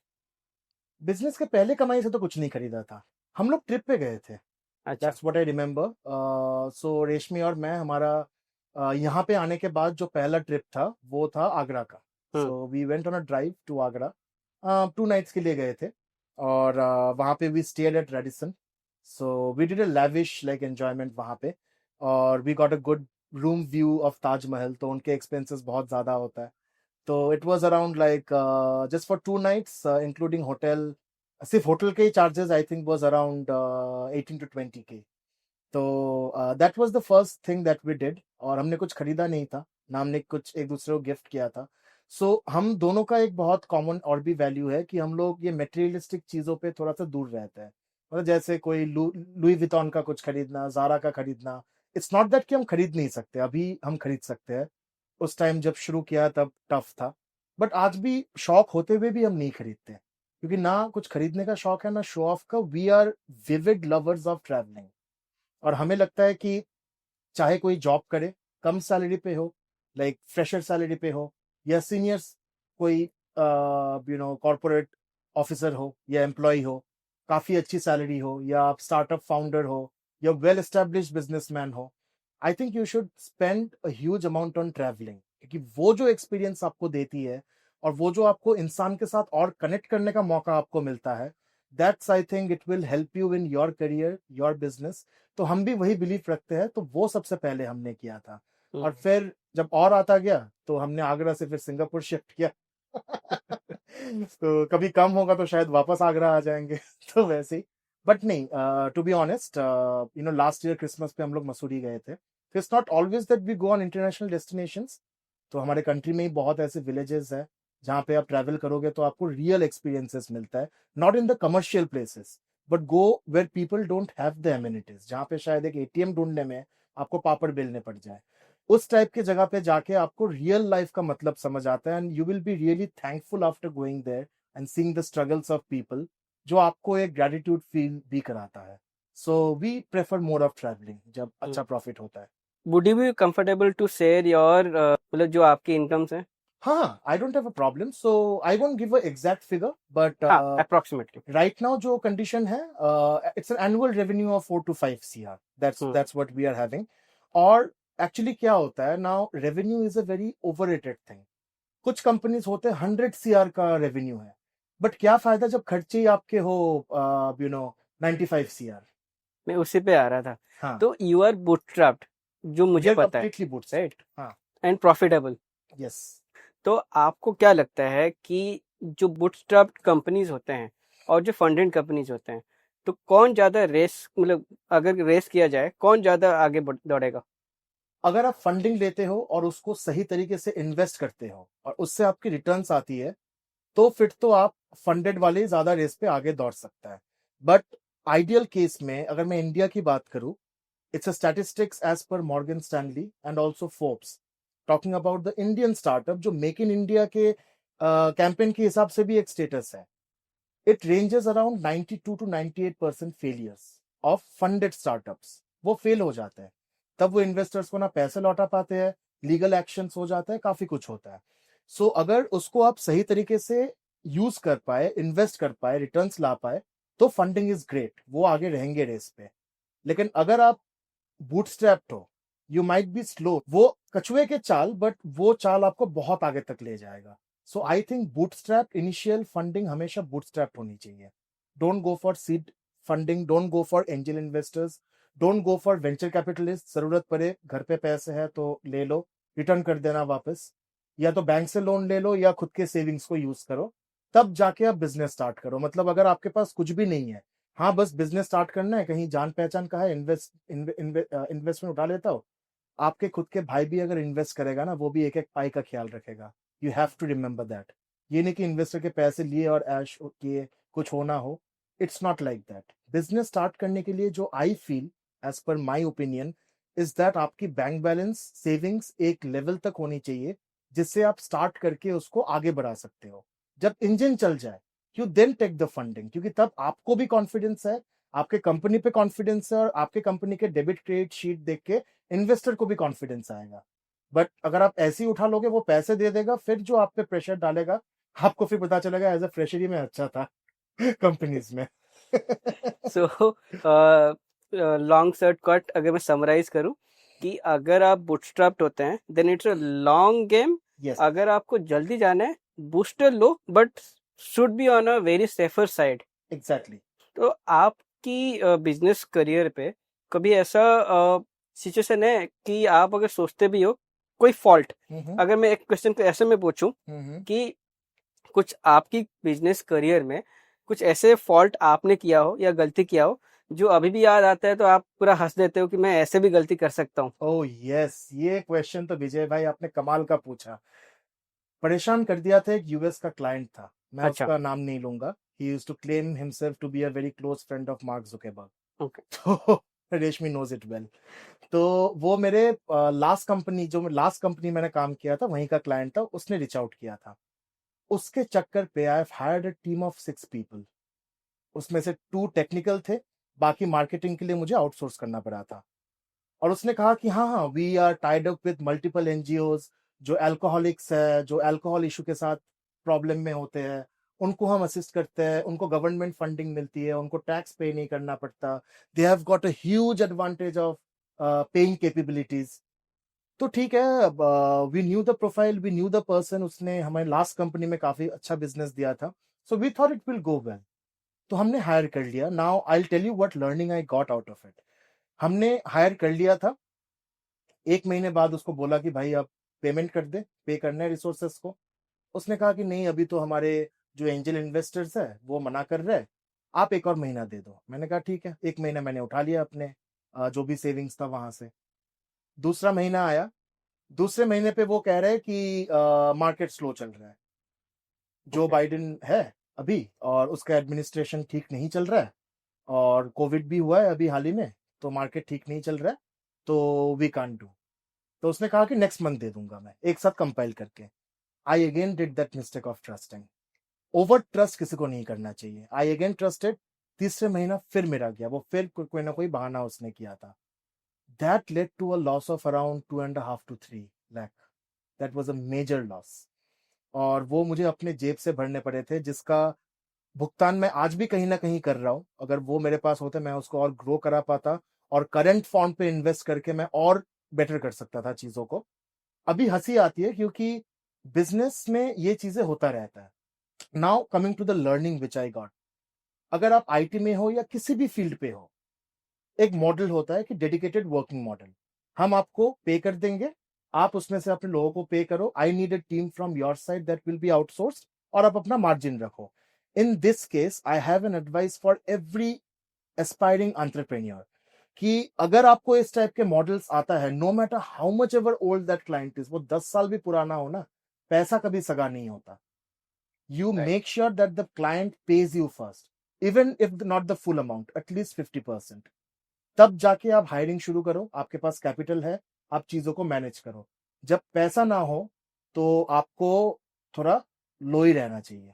बिजनेस के पहले कमाई से तो कुछ नहीं खरीदा था, हम लोग ट्रिप पे गए थे। अच्छा। That's what I remember. So Reshmi और मैं, हमारा यहाँ पे आने के बाद जो पहला ट्रिप था वो था आगरा का। So we went on a drive to Agra, 2 nights के लिए गए थे, और वहाँ पे we stayed at Radisson. So we did a lavish like enjoyment वहाँ पे, और we got a good room view of Taj Mahal, तो उनके एक्सपेंसेस बहुत ज़्यादा होता है। तो it was around like just for 2 nights including hotel, सिर्फ होटल के ही charges I think was around 18 to 20K। तो that was the first thing that we did, और हमने कुछ खरीदा नहीं था ना, हमने कुछ एक दूसरे को गिफ्ट किया था। सो हम दोनों का एक बहुत कॉमन और भी वैल्यू है कि हम लोग ये मटेरियलिस्टिक चीज़ों पे थोड़ा सा दूर रहते हैं। मतलब जैसे कोई लुई विटॉन का कुछ खरीदना, ज़ारा का खरीदना, इट्स नॉट दैट कि हम खरीद नहीं सकते, अभी हम खरीद सकते हैं। उस टाइम जब शुरू किया तब टफ था, बट आज भी शौक होते हुए भी हम नहीं खरीदते, क्योंकि ना कुछ खरीदने का शौक है ना शो ऑफ का। We are vivid lovers of travelling, और हमें लगता है कि चाहे कोई जॉब करे, कम सैलरी पे हो, लाइक फ्रेशर सैलरी पे हो, या सीनियर्स कोई कॉर्पोरेट ऑफिसर हो या एम्प्लॉय हो, काफी अच्छी सैलरी हो, या आप स्टार्टअप फाउंडर हो या वेल एस्टेब्लिश्ड बिजनेसमैन हो, आई think you should spend a huge amount on travelling, क्योंकि वो जो एक्सपीरियंस आपको देती है और वो जो आपको इंसान के साथ और कनेक्ट करने का मौका आपको मिलता है, that's I think it will help you in your career, your business. तो हम भी वही बिलीव रखते हैं, तो वो सबसे पहले हमने किया था, और फिर जब और आता गया तो हमने आगरा से फिर सिंगापुर शिफ्ट किया। तो कभी कम होगा तो शायद वापस आगरा आ जाएंगे। तो वैसे ही, बट नहीं, to be honest, last year Christmas पे हम लोग मसूरी गए थे। It's not always that we go on international destinations, तो हमारे कंट्री में ही बहुत ऐसे विलेजेस है जहाँ पे आप ट्रैवल करोगे तो आपको रियल एक्सपीरियंसेस मिलता है, not in the commercial places, but go where people don't have the amenities, जहाँ पे शायद एक एटीएम ढूंढने में आपको पापड़ बेलने पड़ जाए। उस टाइप की जगह पे जाके आपको रियल लाइफ का मतलब समझ आता है, and you will be really thankful after going there and seeing the struggles of people, जो आपको एक ग्रेटिट्यूड फील भी कराता है। So we prefer more of travelling जब अच्छा प्रॉफिट होता है। Would you be comfortable to share your मतलब जो आपकी इनकम्स हैं? हाँ, I don't have a problem. So I won't give an exact figure, but approximately right now जो condition है, it's an annual revenue of 4 to 5 CR. That's what we are having. और actually क्या होता है now, revenue is a very overrated thing. कुछ companies होते हैं 100 CR का रेवेन्यू है, बट क्या फायदा जब खर्चे ही आपके हो 95 CR। मैं उसी पे आ रहा था। हाँ, तो यू आर बूटस्ट्रैप्ड, जो मुझे पता है, completely bootstrapped. हाँ, एंड प्रॉफिटेबल। yes. तो आपको क्या लगता है कि जो बूटस्ट्रैप्ड कंपनीज होते हैं और जो फंडेड कंपनीज होते हैं, तो कौन ज्यादा रेस, मतलब अगर रेस किया जाए कौन ज्यादा आगे दौड़ेगा? अगर आप फंडिंग लेते हो और उसको सही तरीके से इन्वेस्ट करते हो और उससे आपकी रिटर्न्स आती है, तो फिर तो आप फंडेड वाले ज्यादा रेस पे आगे दौड़ सकता है। बट आइडियल केस में अगर मैं इंडिया की बात करूं, it's a statistics as per Morgan Stanley and also Forbes talking about the Indian startup, जो मेक इन इंडिया के कैंपेन के हिसाब से भी एक स्टेटस है। It ranges around 92 to 98% failures of funded startups. वो फेल हो जाते हैं, तब वो इन्वेस्टर्स को ना पैसे लौटा पाते हैं, लीगल एक्शंस हो जाता है, काफी कुछ होता है। सो अगर उसको आप सही तरीके से यूज कर पाए, इन्वेस्ट कर पाए, रिटर्न्स ला पाए, तो फंडिंग इज ग्रेट, वो आगे रहेंगे रेस पे। लेकिन अगर आप बूटस्ट्रैप्ड हो, यू माइट बी स्लो, वो कछुए के चाल, बट वो चाल आपको बहुत आगे तक ले जाएगा। So I think bootstrap initial funding हमेशा बूटस्ट्रैप होनी चाहिए। Don't go for seed funding, don't go for angel investors, don't go for venture capitalist. जरूरत पड़े, घर पे पैसे है तो ले लो, रिटर्न कर देना वापस, या तो बैंक से लोन ले लो या खुद के सेविंग्स को यूज करो, तब जाके आप बिजनेस स्टार्ट करो। मतलब अगर आपके पास कुछ भी नहीं है, हाँ बस बिजनेस स्टार्ट करना है, कहीं जान पहचान का है, इन्वेस्टमेंट उठा लेता हो, आपके खुद के भाई भी अगर इन्वेस्ट करेगा ना, वो भी एक एक पाई का ख्याल रखेगा। You have to remember that. ये नहीं कि इन्वेस्टर के पैसे लिए और ऐश किए कुछ होना हो, it's not like that. Business start करने के लिए जो I feel, as per my opinion, is that आपकी बैंक बैलेंस, सेविंग्स एक लेवल तक होनी चाहिए जिससे आप स्टार्ट करके उसको आगे बढ़ा सकते हो। जब इंजन चल जाए, you then take the funding, क्योंकि तब आपको भी कॉन्फिडेंस है, आपके कंपनी पे कॉन्फिडेंस है, और आपके कंपनी के डेबिट क्रेडिट शीट देख के इन्वेस्टर को भी कॉन्फिडेंस आएगा। बट अगर आप ऐसे ही उठा लोगे, वो पैसे दे देगा, फिर जो आप पे प्रेशर डालेगा, आपको फिर पता चलेगा एज अ फ्रेशर ही मैं अच्छा था कंपनीज में। सो लॉन्ग शॉर्ट कट अगर मैं समराइज करूं कि अगर आप बूटस्ट्रैप्ड होते हैं then it's a long game. Yes, अगर आपको जल्दी जाना है, बूस्टर लो, but should be on a very safer side. Exactly. तो आपकी बिजनेस करियर पे कभी ऐसा सिचुएशन है कि आप अगर सोचते भी हो कोई फॉल्ट, अगर मैं एक क्वेश्चन को ऐसे में पूछूं कि कुछ आपकी बिजनेस करियर में कुछ ऐसे फॉल्ट आपने किया हो या गलती किया हो जो अभी भी याद आता है तो आप पूरा हंस देते हो कि मैं ऐसे भी गलती कर सकता हूँ? ओह यस, ये क्वेश्चन तो विजय भाई आपने कमाल का पूछा। परेशान कर दिया था, एक यूएस का क्लाइंट था, मैं अच्छा, उसका नाम नहीं लूंगा। He used to claim himself to be a very close friend of Mark Zuckerberg. Okay, तो रेशमी नोज इट वेल। तो वो मेरे लास्ट कंपनी मैंने काम किया था, वहीं का क्लाइंट था, उसने रिच आउट किया था। उसके चक्कर पे I have hired a team of 6 people. उसमें से 2 टेक्निकल थे, बाकी मार्केटिंग के लिए मुझे आउटसोर्स करना पड़ा था। और उसने कहा कि हाँ हाँ, we are tied up with multiple NGOs, जो अल्कोहलिक्स है, जो अल्कोहल इशू के साथ प्रॉब्लम में होते हैं, उनको हम असिस्ट करते हैं, उनको गवर्नमेंट फंडिंग मिलती है, उनको टैक्स पे नहीं करना पड़ता, they have got a huge advantage of paying capabilities. तो ठीक है, we knew the profile, we knew the person, उसने हमारे लास्ट कंपनी में काफी अच्छा बिजनेस दिया था, so we thought it will go well. तो हमने हायर कर लिया। Now I tell you what learning I got out of it. हमने हायर कर लिया था, 1 महीने बाद उसको बोला कि भाई अब पेमेंट कर दे, पे करना है रिसोर्सेस को। उसने कहा कि नहीं, अभी तो हमारे जो एंजल इन्वेस्टर्स है वो मना कर रहे हैं, आप 1 और महीना दे दो। मैंने कहा ठीक है, 1 महीना मैंने उठा लिया अपने जो भी सेविंग्स था वहां से। दूसरा महीना आया, दूसरे महीने पे वो कह रहे हैं कि मार्केट स्लो चल रहा है, जो ओके, बाइडेन है अभी, और उसका एडमिनिस्ट्रेशन ठीक नहीं चल रहा है, और कोविड भी हुआ है अभी हाल ही में, तो मार्केट ठीक नहीं चल रहा है, तो वी कांट डू। तो उसने कहा कि नेक्स्ट मंथ दे दूंगा मैं, एक साथ कंपाइल करके। I again did that mistake of trusting. Over trust किसी को नहीं करना चाहिए। I again trusted. तीसरे महीना फिर मेरा गया, वो फिर कोई ना कोई बहाना उसने किया था। That led to a loss of around 2.5 to 3 lakh. That was a major loss, और वो मुझे अपने जेब से भरने पड़े थे, जिसका भुगतान मैं आज भी कहीं ना कहीं कर रहा हूँ। अगर वो मेरे पास होते, मैं उसको और ग्रो करा पाता, और करंट फॉर्म पे इन्वेस्ट करके मैं और बेटर कर सकता था चीजों को। अभी हंसी आती है क्योंकि बिजनेस में ये चीजें होता रहता है। Now coming to the learning which I got. अगर आप आईटी में हो या किसी भी फील्ड पे हो, एक मॉडल होता है कि डेडिकेटेड वर्किंग मॉडल। हम आपको पे कर देंगे, आप उसमें से अपने लोगों को पे करो। I need a team from your side that will be outsourced, और आप अपना मार्जिन रखो। In this case I have an advice for every aspiring entrepreneur कि अगर आपको इस टाइप के मॉडल्स आता है, no matter how much ever old that client is, वो 10 साल भी पुराना हो ना, पैसा कभी सगा नहीं होता. You Right. make sure that the client pays you first, even if not the full amount, at least 50%. तब जाके आप हायरिंग शुरू करो, आपके पास कैपिटल है, आप चीजों को मैनेज करो. जब पैसा ना हो तो आपको थोड़ा लो ही रहना चाहिए.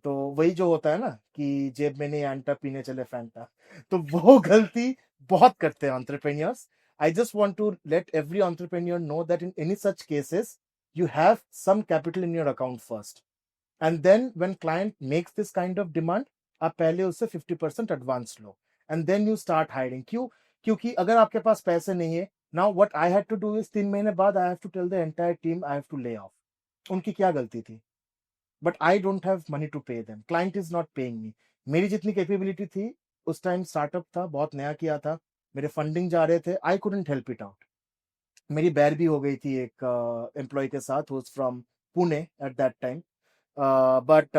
तो वही जो होता है ना कि जेब में नहीं आंटा पीने चले फैंटा, तो वो गलती बहुत करते हैं entrepreneurs. I just want to let every entrepreneur know that in any such cases you have some capital in your account first, and then when client makes this kind of demand, आप पहले उससे 50% advance low, and then you start hiring. क्यों? क्योंकि अगर आपके पास पैसे नहीं है, now what I had to do is 3 महीने बाद I have to tell the entire team I have to lay off. उनकी क्या गलती थी? But I don't have money to pay them. Client is not paying me. मेरी जितनी capability थी, उस टाइम स्टार्टअप था, बहुत नया किया था, मेरे फंडिंग जा रहे थे, I couldn't help it out. मेरी बैर भी हो गई थी एक एम्प्लॉय के साथ, who was from Pune at that time. But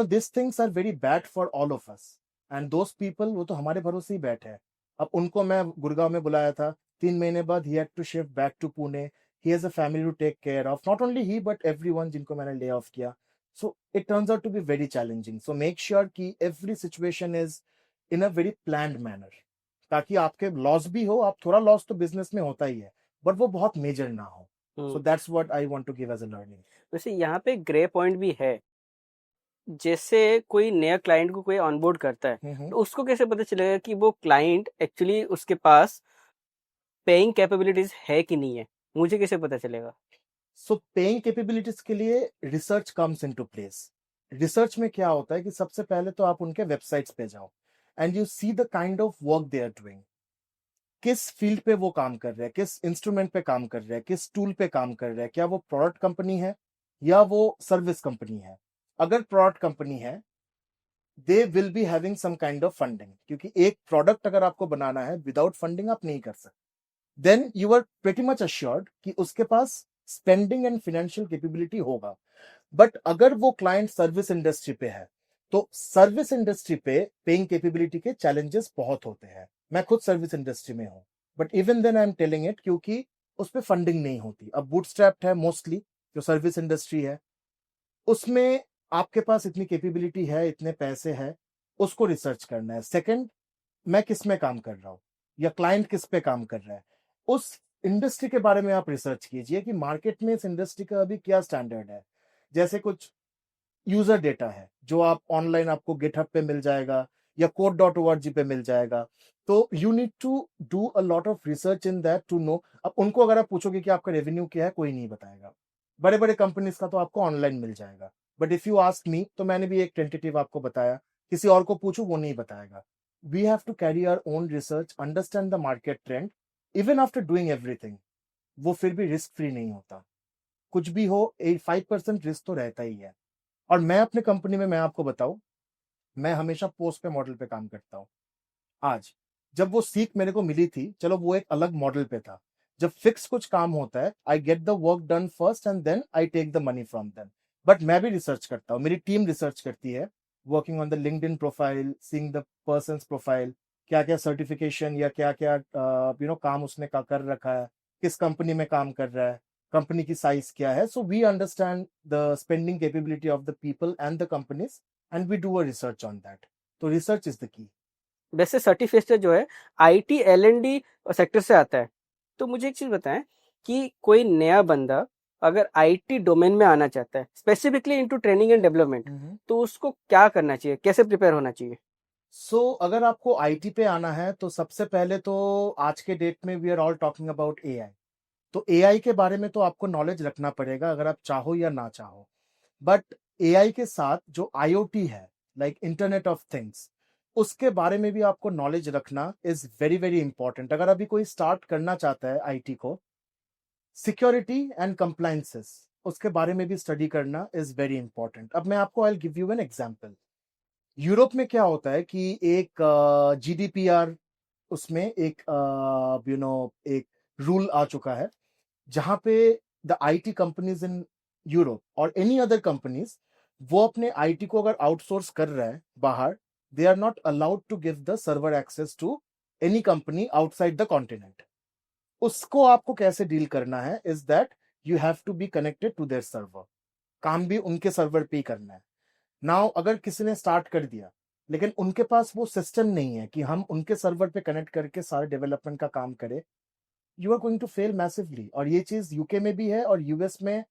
these things are very bad for all of us. And those people, वो तो हमारे भरोसे ही बैठे हैं. अब उनको मैं गुड़गांव में बुलाया था, 3 महीने बाद he had to shift back to Pune. He has a family to take care of. Not only he, but everyone जिनको मैंने lay off किया. So it turns out to be very challenging. So make sure कि every situation is in a very planned manner. ताकि आपके loss भी हो, आप थोड़ा लॉस तो बिजनेस में होता ही है, बट वो बहुत मेजर ना हो. So that's what I want to give as a learning. वैसे यहाँ पे ग्रे पॉइंट भी है. जैसे कोई नया क्लाइंट को कोई ऑनबोर्ड करता है, तो उसको कैसे पता चलेगा कि वो क्लाइंट एक्चुअली उसके पास पेइंग कैपेबिलिटीज है कि नहीं है? मुझे कैसे पता चलेगा? सो पेइंग कैपेबिलिटीज के लिए research comes into place. Research में क्या होता है कि सबसे पहले तो आप उनके वेबसाइट्स पे जाओ and you see the kind of work they are doing. किस फील्ड पे वो काम कर रहे हैं, किस इंस्ट्रूमेंट पे काम कर रहे हैं, किस टूल पे काम कर रहे हैं, क्या वो प्रोडक्ट कंपनी है या वो सर्विस कंपनी है. अगर प्रोडक्ट कंपनी है, they will be having some kind of funding, क्योंकि एक प्रोडक्ट अगर आपको बनाना है विदाउट फंडिंग आप नहीं कर सकते. Then you are pretty much assured कि उसके पास स्पेंडिंग एंड फाइनेंशियल कैपेबिलिटी होगा. बट अगर वो क्लाइंट सर्विस इंडस्ट्री पे है, तो सर्विस इंडस्ट्री पे पेइंग कैपेबिलिटी के चैलेंजेस बहुत होते हैं. मैं खुद सर्विस इंडस्ट्री में हूं, but even then I am telling it, क्योंकि उस पर फंडिंग नहीं होती. अब बूटस्ट्रैप्ड है मोस्टली जो सर्विस इंडस्ट्री है, उसमें आपके पास इतनी कैपेबिलिटी है, इतने पैसे हैं, उसको रिसर्च करना है. सेकंड, मैं किस में काम कर रहा हूं या क्लाइंट किस पे काम कर रहा है, उस इंडस्ट्री के बारे में आप रिसर्च कीजिए कि मार्केट में इस इंडस्ट्री का अभी क्या स्टैंडर्ड है. जैसे कुछ यूजर डेटा है जो आप ऑनलाइन आपको गिटहब पे मिल जाएगा या code.org पे मिल जाएगा. तो you need to do a lot of research in that to know. अब उनको अगर आप पूछोगे कि आपका रेवेन्यू क्या है, कोई नहीं बताएगा. बड़े बड़े कंपनीज का तो आपको ऑनलाइन मिल जाएगा, but if you ask me, तो मैंने भी एक टेंटेटिव आपको बताया, किसी और को पूछो वो नहीं बताएगा. We have to carry our own research, understand the market trend. Even after doing everything, वो फिर भी रिस्क फ्री नहीं होता. कुछ भी हो, 5% रिस्क तो रहता ही है. और मैं अपने कंपनी में, मैं आपको बताऊं, मैं हमेशा पोस्ट पे मॉडल पे काम करता हूं. आज जब वो सीख मेरे को मिली थी, चलो वो एक अलग मॉडल पे था. जब फिक्स कुछ काम होता है, I get the work done first and then I take the money from them. But मैं भी रिसर्च करता हूँ, मेरी टीम रिसर्च करती है, working on the LinkedIn profile, seeing the persons profile, क्या क्या सर्टिफिकेशन या क्या क्या काम उसने कर रखा है, किस कंपनी में काम कर रहा है, कंपनी की साइज क्या है. So we understand the spending capability of the people and the companies and we do a research on that. तो रिसर्च इज द की. वैसे सर्टिफिकेट जो है IT L&D सेक्टर से आता है, तो मुझे एक चीज बताएं कि कोई नया बंदा अगर IT डोमेन में आना चाहता है, specifically into training and development, तो उसको क्या करना चाहिए, कैसे प्रिपेयर होना चाहिए? सो अगर आपको IT पे आना है, तो सबसे पहले तो आज के डेट में we are all talking about AI. तो AI के बारे में तो आपको नॉलेज रखना पड़ेगा, अगर आप चाहो या ना चाहो. बट AI के साथ जो IoT है, लाइक इंटरनेट ऑफ थिंग्स, उसके बारे में भी आपको नॉलेज रखना इज वेरी वेरी इंपॉर्टेंट. अगर अभी कोई स्टार्ट करना चाहता है IT को, सिक्योरिटी एंड कंप्लायंसेस, उसके बारे में भी स्टडी करना इज वेरी इंपॉर्टेंट. अब मैं आपको I give you an example. Europe में क्या होता है कि एक GDPR, उसमें एक एक रूल आ चुका है, जहां पे the IT companies in Europe और एनी अदर कंपनीज, वो अपने IT को अगर आउटसोर्स कर रहा है बाहर, they are not allowed to give the server access to any company outside the continent. उसको आपको कैसे डील करना है is that you have to be connected to their server, काम भी उनके सर्वर पे ही करना है. नाउ अगर किसी ने स्टार्ट कर दिया लेकिन उनके पास वो सिस्टम नहीं है कि हम उनके सर्वर पे कनेक्ट करके सारे डेवलपमेंट का काम करें, you are going to fail massively. और ये चीज यूके में भी है और यूएस में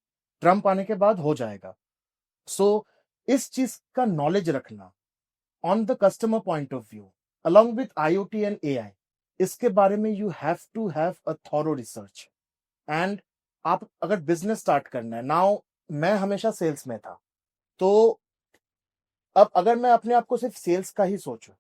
ट्रम्प आने के बाद हो जाएगा. सो इस चीज का नॉलेज रखना on the customer point of view along with IoT and AI, इसके बारे में you have to have a thorough research. And आप अगर बिजनेस स्टार्ट करना है, नाउ मैं हमेशा सेल्स में था, तो अब अगर मैं अपने आप को सिर्फ सेल्स का ही सोचूं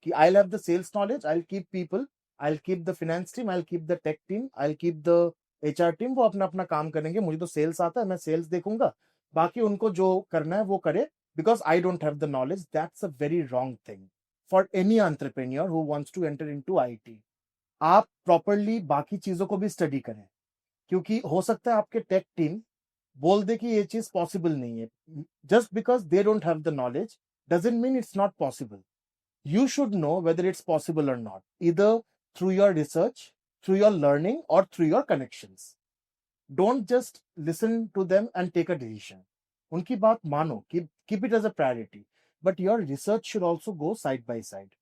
कि I have the sales knowledge, I keep people, I keep the finance team, I keep the tech team, I keep the HR team, वो अपना अपना काम करेंगे, मुझे तो सेल्स आता है, मैं सेल्स देखूंगा, बाकी उनको जो करना है वो करे, because I don't have the knowledge. That's a very wrong thing for any entrepreneur who wants to enter into IT. आप प्रॉपरली बाकी चीजों को भी स्टडी करें, क्योंकि हो सकता है आपके टेक टीम बोल दे कि ये चीज पॉसिबल नहीं है. Just because they don't have the knowledge doesn't mean it's not possible. You should know whether it's possible or not, either through your research, through your learning, or through your connections. Don't just listen to them and take a decision. उनकी बात मानो, keep it as a priority, but your research should also go side by side.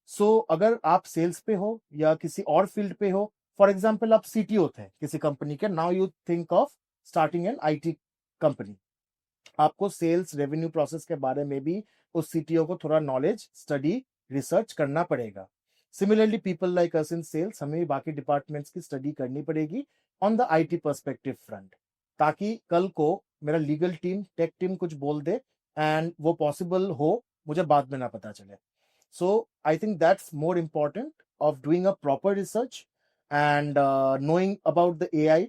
So अगर आप sales पे हो या किसी और फील्ड पे हो, फॉर एग्जाम्पल आप CTO थे किसी कंपनी के, now you think of starting N IT company, आपको सेल्स रेवेन्यू प्रोसेस के बारे में भी उस CTO को थोड़ा नॉलेज, स्टडी, रिसर्च करना पड़ेगा. सिमिलरली पीपल लाइक अस इन सेल्स, हमें भी बाकी डिपार्टमेंट्स की स्टडी करनी पड़ेगी on the IT perspective front, ताकि कल को मेरा लीगल टीम, टेक टीम कुछ बोल दे एंड वो पॉसिबल हो, मुझे बाद में ना पता चले. So I think that's more important of doing a proper research and knowing about the AI,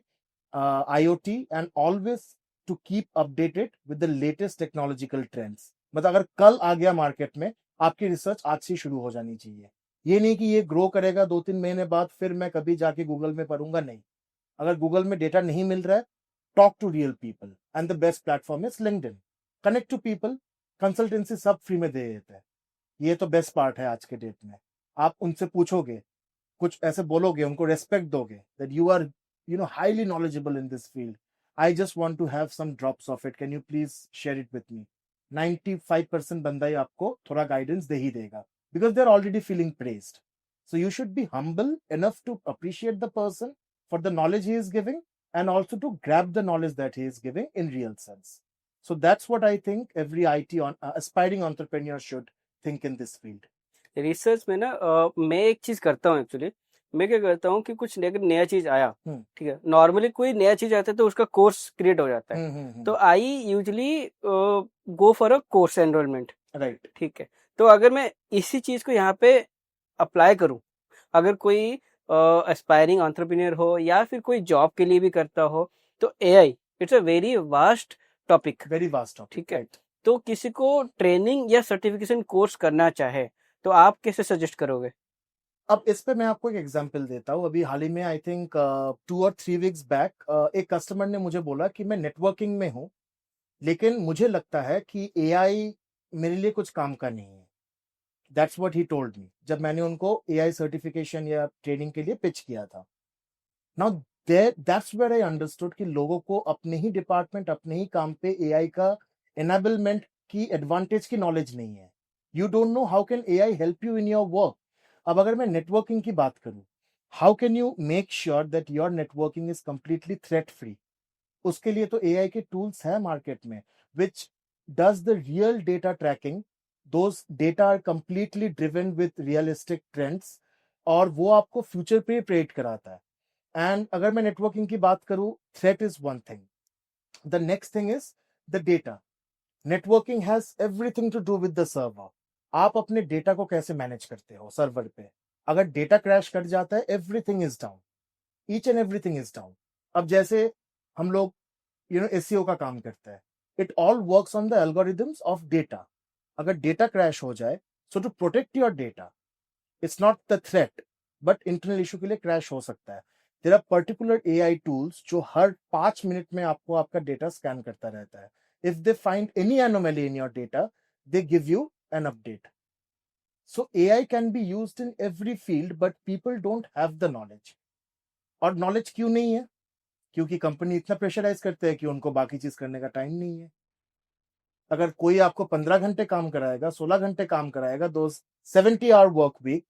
IoT, and always to keep updated with the latest technological trends. मतलब अगर कल आ गया मार्केट में, आपकी रिसर्च आज से शुरू हो जानी चाहिए. ये नहीं कि ये ग्रो करेगा 2-3 महीने बाद फिर मैं कभी जाके गूगल में पढ़ूंगा, नहीं. अगर गूगल में डेटा नहीं मिल रहा है, talk to real people and the best platform is LinkedIn. Connect to people, consultancy सब फ्री में दे देते हैं. ये तो बेस्ट पार्ट है आज के डेट में. आप उनसे पूछोगे, कुछ ऐसे बोलोगे, उनको रेस्पेक्ट दोगे, that you are highly knowledgeable in this field. I just want to have some drops of it. Can you please share it with me? 95% बंदा ही आपको थोड़ा गाइडेंस दे ही देगा, because they're already feeling praised. So you should be humble enough to appreciate the person for the knowledge he is giving and also to grab the knowledge that he is giving in real sense. So that's what I think every IT aspiring entrepreneur should think in this field. Research में ना मैं एक चीज करता हूँ actually. मैं क्या करता हूँ कि कुछ अगर नया चीज आया, ठीक है, नॉर्मली कोई नया चीज आता है तो उसका कोर्स क्रिएट हो जाता है, तो I usually go for a course enrolment, right. ठीक है. तो अगर मैं इसी चीज को यहाँ पे अप्लाई करूँ, अगर कोई एस्पायरिंग एंटरप्रेन्योर हो या फिर कोई जॉब के लिए भी करता हो, तो AI it's a very vast topic, very vast topic, ठीक है. तो किसी को ट्रेनिंग या सर्टिफिकेशन कोर्स करना चाहे तो आप कैसे सजेस्ट करोगे? अब इस पे मैं आपको एक एग्जांपल देता हूँ. अभी हाल ही में आई थिंक 2 और 3 वीक्स बैक एक कस्टमर ने मुझे बोला कि मैं नेटवर्किंग में हूँ, लेकिन मुझे लगता है कि AI मेरे लिए कुछ काम का नहीं है. That's what he told me जब मैंने उनको AI सर्टिफिकेशन या ट्रेनिंग के लिए पिच किया था. Now that's where I understood कि लोगों को अपने ही डिपार्टमेंट, अपने ही काम पे AI का एनेबलमेंट की, एडवांटेज की नॉलेज नहीं है. You don't know how can AI help you in your work. अब अगर मैं नेटवर्किंग की बात करूं, how can you make sure that your networking is completely threat free? उसके लिए तो AI के टूल्स हैं मार्केट में which does the real data tracking. Those data are completely driven with realistic trends और वो आपको फ्यूचर पे प्रेडिक्ट कराता है. एंड अगर मैं नेटवर्किंग की बात करूं, threat is one thing, the next thing is the data. Networking has everything to do with the server. आप अपने डेटा को कैसे मैनेज करते हो सर्वर पे. अगर डेटा क्रैश कर जाता है, everything is down, each and everything is down. अब जैसे हम लोग SEO का काम करते हैं, it all works on the algorithms of data. अगर डेटा क्रैश हो जाए, so to protect your data, it's not the threat but internal issue के लिए क्रैश हो सकता है. There are particular AI tools जो हर 5 मिनट में आपको आपका डेटा स्कैन करता रहता है. If they find any anomaly in your data, they give you an update. So AI can be used in every field, but people don't have the knowledge. और knowledge क्यों नहीं है? क्योंकि कंपनी इतना pressurise करते हैं कि उनको बाकी चीज करने का टाइम नहीं है. अगर कोई आपको 15 घंटे काम कराएगा, 16 घंटे काम कराएगा, दो 70 आवर वर्क वीक,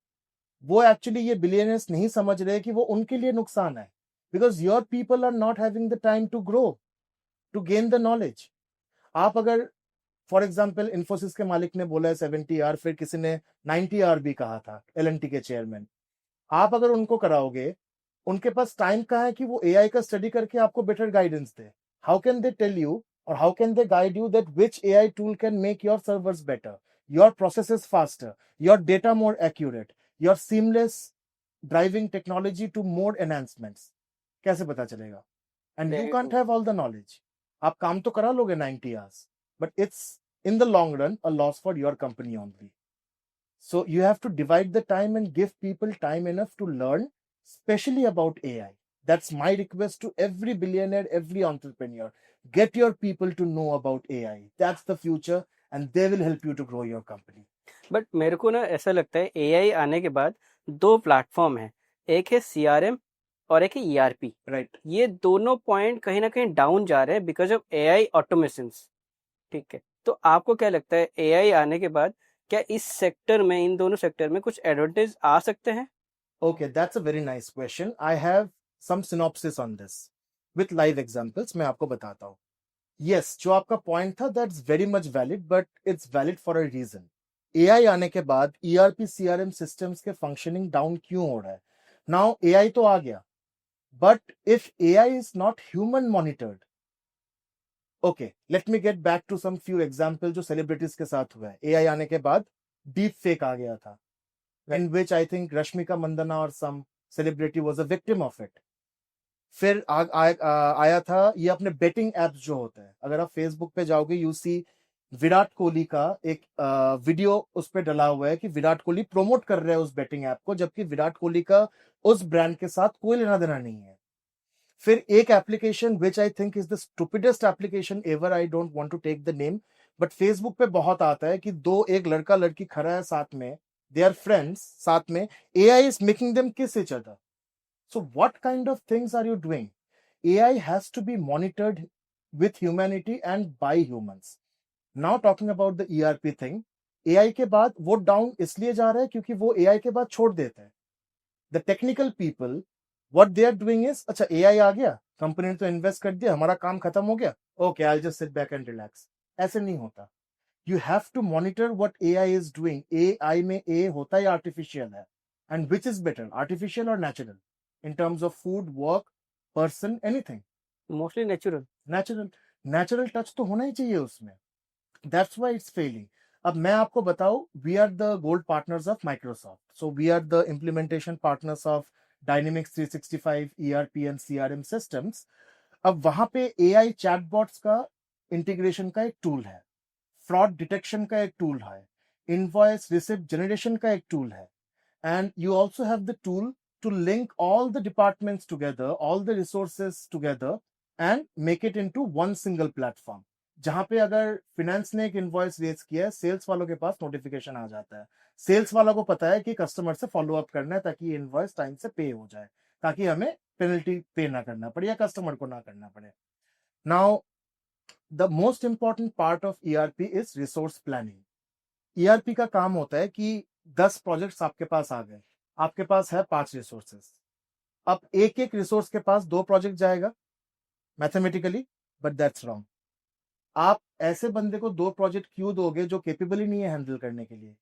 वो एक्चुअली ये बिलियनर्स नहीं समझ रहे कि वो उनके लिए नुकसान है. Because your people are not having the time to grow, to gain the knowledge. आप अगर फॉर एग्जाम्पल इन्फोसिस के मालिक ने बोला है 70 आवर, फिर किसी ने 90 आवर भी कहा था, एलएनटी के चेयरमैन. आप अगर उनको कराओगे, उनके पास टाइम कहाँ है कि वो एआई का स्टडी करके आपको बेटर गाइडेंस दे. How can they tell you or how can they guide you that which AI tool can make your servers better, your processes faster, your data more accurate, your seamless driving technology to more enhancements? कैसे पता चलेगा? And you Very can't true. have all the knowledge. आप काम तो करा लोगे 90 hours, but it's in the long run a loss for your company only. So you have to divide the time and give people time enough to learn, especially about AI. That's my request to every billionaire, every entrepreneur. Get your people to know about AI. That's the future, and they will help you to grow your company. But मेरे को ना ऐसा लगता है AI आने के बाद दो प्लेटफॉर्म है, एक है सीआरएम और एक है ईआरपी. Right. ये दोनों पॉइंट कहीं ना कहीं डाउन जा रहे हैं बिकॉज ऑफ एआई ऑटोमेशंस. ठीक है, तो आपको क्या लगता है एआई आने के बाद क्या इस सेक्टर में, इन दोनों सेक्टर में कुछ एडवांटेज आ सकते हैं? Okay, that's a very nice question. I have some synopsis on this with live examples. मैं आपको बताता हूँ. Yes, जो आपका पॉइंट था, that's very much valid, but it's valid for a reason. AI आने के बाद ERP CRM systems के functioning डाउन क्यों हो रहा है? Now AI तो आ गया, but if AI is not human monitored, okay, let me get back to some few examples जो celebrities के साथ हुआ है. AI आने के बाद deep fake आ गया था, in which I think Rashmika Mandana or some celebrity was a victim of it. फिर आया था ये अपने बेटिंग एप्स जो होते हैं. अगर आप फेसबुक पे जाओगे, यू सी विराट कोहली का एक वीडियो उस पे डला हुआ है कि विराट कोहली प्रोमोट कर रहे हैं उस बेटिंग ऐप को, जबकि विराट कोहली का उस ब्रांड के साथ कोई लेना देना नहीं है. फिर एक application which I think is the stupidest application ever, I don't want to take the name, but Facebook पे बहुत आता है कि एक लड़का लड़की खड़ा है साथ में, दे आर फ्रेंड्स साथ में, एआई इज मेकिंग देम किस each other. So what kind of things are you doing? AI has to be monitored with humanity and by humans. Now talking about the ERP thing, AI के बाद वो down इसलिए जा रहा है क्योंकि वो AI के बाद छोड़ देते हैं. The technical people, what they are doing is, अच्छा AI आ गया, कंपनी ने तो इन्वेस्ट कर दिया, हमारा काम खत्म हो गया, okay, I'll just sit back and relax. ऐसे नहीं होता. You have to monitor what AI is doing. AI में A होता है आर्टिफिशियल है, and which is better, artificial or natural? In terms of food, work, person, anything. Mostly natural. Natural touch तो होना ही चाहिए उसमें. That's why it's failing. अब मैं आपको बताऊं, we are the gold partners of Microsoft. So we are the implementation partners of Dynamics 365 ERP and CRM systems. अब वहां पे AI chatbots का इंटीग्रेशन का एक टूल है, फ्रॉड डिटेक्शन का एक टूल है, इनवॉइस रिसिप्ट जनरेशन का एक टूल है, and you also have the tool to link all the departments together, all the resources together, and make it into one single platform. जहां पे अगर फिनेंस ने एक इनवॉइस रेज किया है, सेल्स वालों के पास नोटिफिकेशन आ जाता है. सेल्स वालों को पता है कि कस्टमर से फॉलो अप करना है ताकि ये इनवॉइस टाइम से पे हो जाए, ताकि हमें पेनल्टी पे ना करना पड़े या कस्टमर को ना करना पड़े. Now the most important part of ERP is resource planning. ERP का काम होता है कि 10 प्रोजेक्ट्स आपके पास आ गए, आपके पास है 5 रिसोर्सेस. अब एक एक रिसोर्स के पास 2 प्रोजेक्ट जाएगा मैथमेटिकली, बट दैट्स रॉन्ग. आप ऐसे बंदे को 2 प्रोजेक्ट क्यों दोगे जो केपेबल ही नहीं है हैंडल करने के लिए?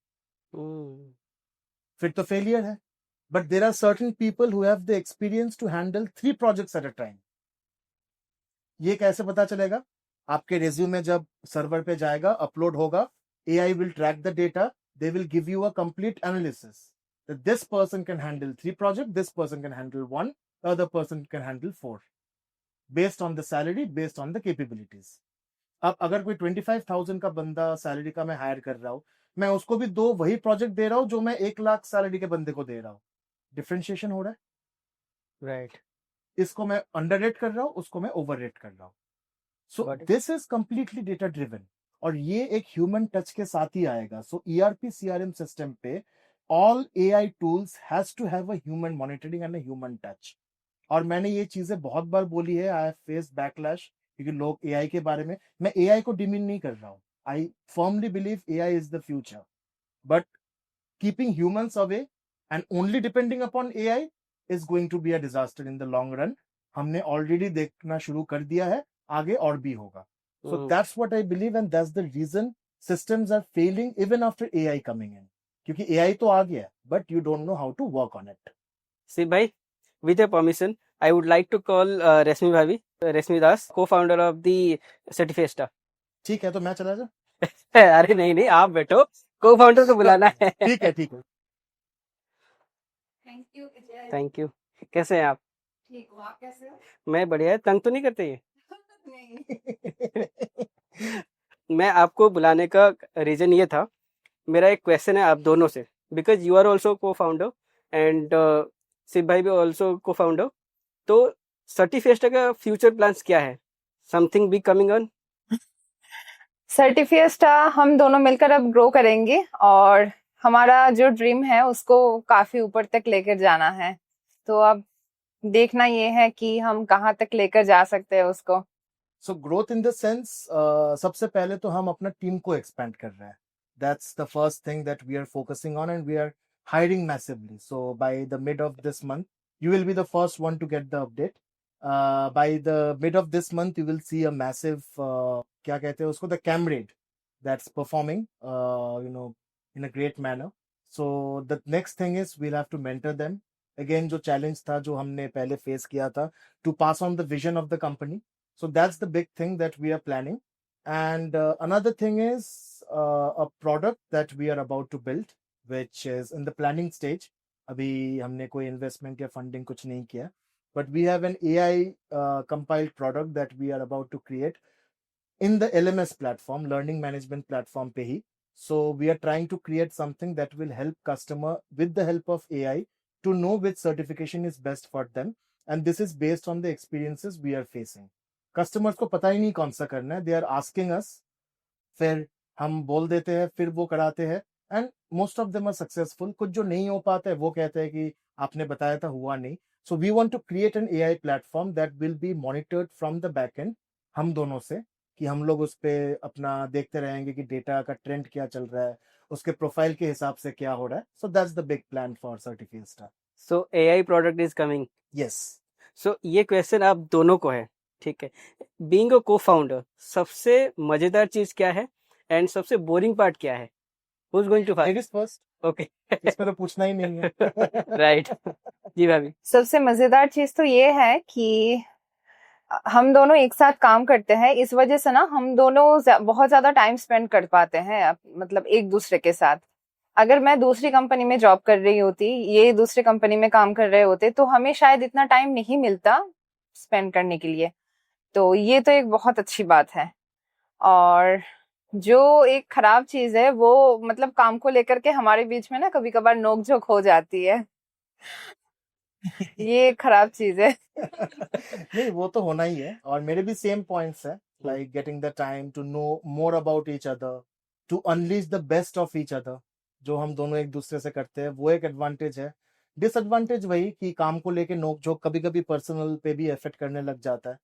फिर तो फेलियर है. But there are certain people who have the experience to handle 3 projects at a time. ये कैसे पता चलेगा? आपके रेज्यूमे जब सर्वर पे जाएगा, अपलोड होगा, AI will track the data, they will give you a complete analysis that this person can handle 3 projects, this person can handle 1, the other person can handle 4, based on the salary, based on the capabilities. अब अगर कोई 25,000 का बंदा salary का मैं higher कर रहा हूं, मैं उसको भी 2 वही प्रोजेक्ट दे रहा हूं जो मैं 1 लाख सैलरी के बंदे को दे रहा हूं. डिफरेंशिएशन हो रहा है. राइट. इसको मैं अंडर रेट कर रहा हूं, उसको मैं ओवर रेट कर रहा हूं. So Got it. this is completely data driven. और ये एक ह्यूमन टच के साथ ही आएगा. सो ERP CRM सिस्टम पे all AI tools has to have a human monitoring and a human touch. और मैंने ये चीजें बहुत बार बोली है. आई हैव फेस बैकलैश क्योंकि लोग AI के बारे में, मैं AI को डिमीन नहीं कर रहा हूँ. I firmly believe AI is the future, but keeping humans away and only depending upon AI is going to be a disaster in the long run. हमने already देखना शुरू कर दिया है, आगे और भी होगा. So that's what I believe and that's the reason systems are failing even after AI coming in. क्योंकि AI तो आ गया, but you don't know how to work on it. Shiv भाई, with your permission, I would like to call Rashmi Bhavi, Rashmi Das, co-founder of the Certifiesta. ठीक है, तो मैं चला जा. अरे नहीं नहीं, आप बैठो, co-founder को बुलाना है. ठीक है, ठीक है. Thank you Vijay. Thank you. कैसे हैं आप? ठीक हो, आप कैसे हो? मैं बढ़िया है. तंग तो नहीं करते ये? नहीं. मैं आपको बुलाने का रीजन ये था, मेरा एक क्वेश्चन है आप दोनों से, बिकॉज यू आर ऑल्सो को फाउंडर एंड शिव भाई भी ऑल्सो को फाउंडर. तो सर्टिफिएस्टा का फ्यूचर प्लान्स क्या है? Something be coming on? Certifesta हम दोनों मिलकर अब ग्रो करेंगे और हमारा जो ड्रीम है उसको काफी ऊपर तक लेकर जाना है. तो अब देखना ये है कि हम कहाँ तक लेकर जा सकते हैं उसको. So growth in the sense, सबसे पहले तो हम अपना टीम को expand कर रहे हैं. That's the first thing that we are focusing on and we are hiring massively. So by the mid of this month, you will be the first one to get the update. By the mid of this month, you will see a massive, क्या कहते हैं उसको, the Camraid that's performing, in a great manner. So the next thing is we'll have to mentor them. Again, जो challenge था जो हमने पहले face किया था, to pass on the vision of the company. So that's the big thing that we are planning. And another thing is a product that we are about to build, which is in the planning stage. अभी हमने कोई investment या funding कुछ नहीं किया, but we have an AI compiled product that we are about to create in the LMS platform, learning management platform पे ही. So we are trying to create something that will help customer with the help of AI to know which certification is best for them. And this is based on the experiences we are facing. Customers को पता ही नहीं कौन सा करना है. They are asking us, फिर हम बोल देते हैं, फिर वो कराते हैं. And most of them are successful. कुछ जो नहीं हो पाता है वो कहते हैं कि आपने बताया था हुआ नहीं. So we want to create an AI platform that will be monitored from the backend, हम दोनों से, कि हम लोग उस पे अपना देखते रहेंगे कि डेटा का ट्रेंड क्या चल रहा है, उसके प्रोफाइल के हिसाब से क्या हो रहा है. So that's the big plan for Certifiesta. So AI product is coming. Yes. So ये क्वेश्चन आप दोनों को है, ठीक है. बीइंग अ को-फाउंडर, सबसे मजेदार चीज क्या है एंड सबसे बोरिंग पार्ट क्या है? Who is going to fight? Ladies first. Okay. इसमें तो पूछना ही नहीं है. राइट. जी भाभी. सबसे मजेदार चीज तो ये है कि हम दोनों एक साथ काम करते हैं. इस वजह से ना हम दोनों बहुत ज्यादा टाइम स्पेंड कर पाते हैं, मतलब एक दूसरे के साथ. अगर मैं दूसरी कंपनी में जॉब कर रही होती, ये दूसरी कंपनी में काम कर रहे होते, तो हमें शायद इतना टाइम नहीं मिलता स्पेंड करने के लिए. तो ये तो एक बहुत अच्छी बात है. और जो एक खराब चीज है वो मतलब काम को लेकर के हमारे बीच में ना कभी कभार नोक झोंक हो जाती है. ये एक खराब चीज है. नहीं, वो तो होना ही है. और मेरे भी सेम पॉइंट्स है, like getting the time to know more about each other, to unleash the best of each other. जो हम दोनों एक दूसरे से करते हैं वो एक एडवांटेज है. डिसएडवांटेज वही कि काम को लेके नोक झोंक कभी कभी पर्सनल पे भी इफेक्ट करने लग जाता है.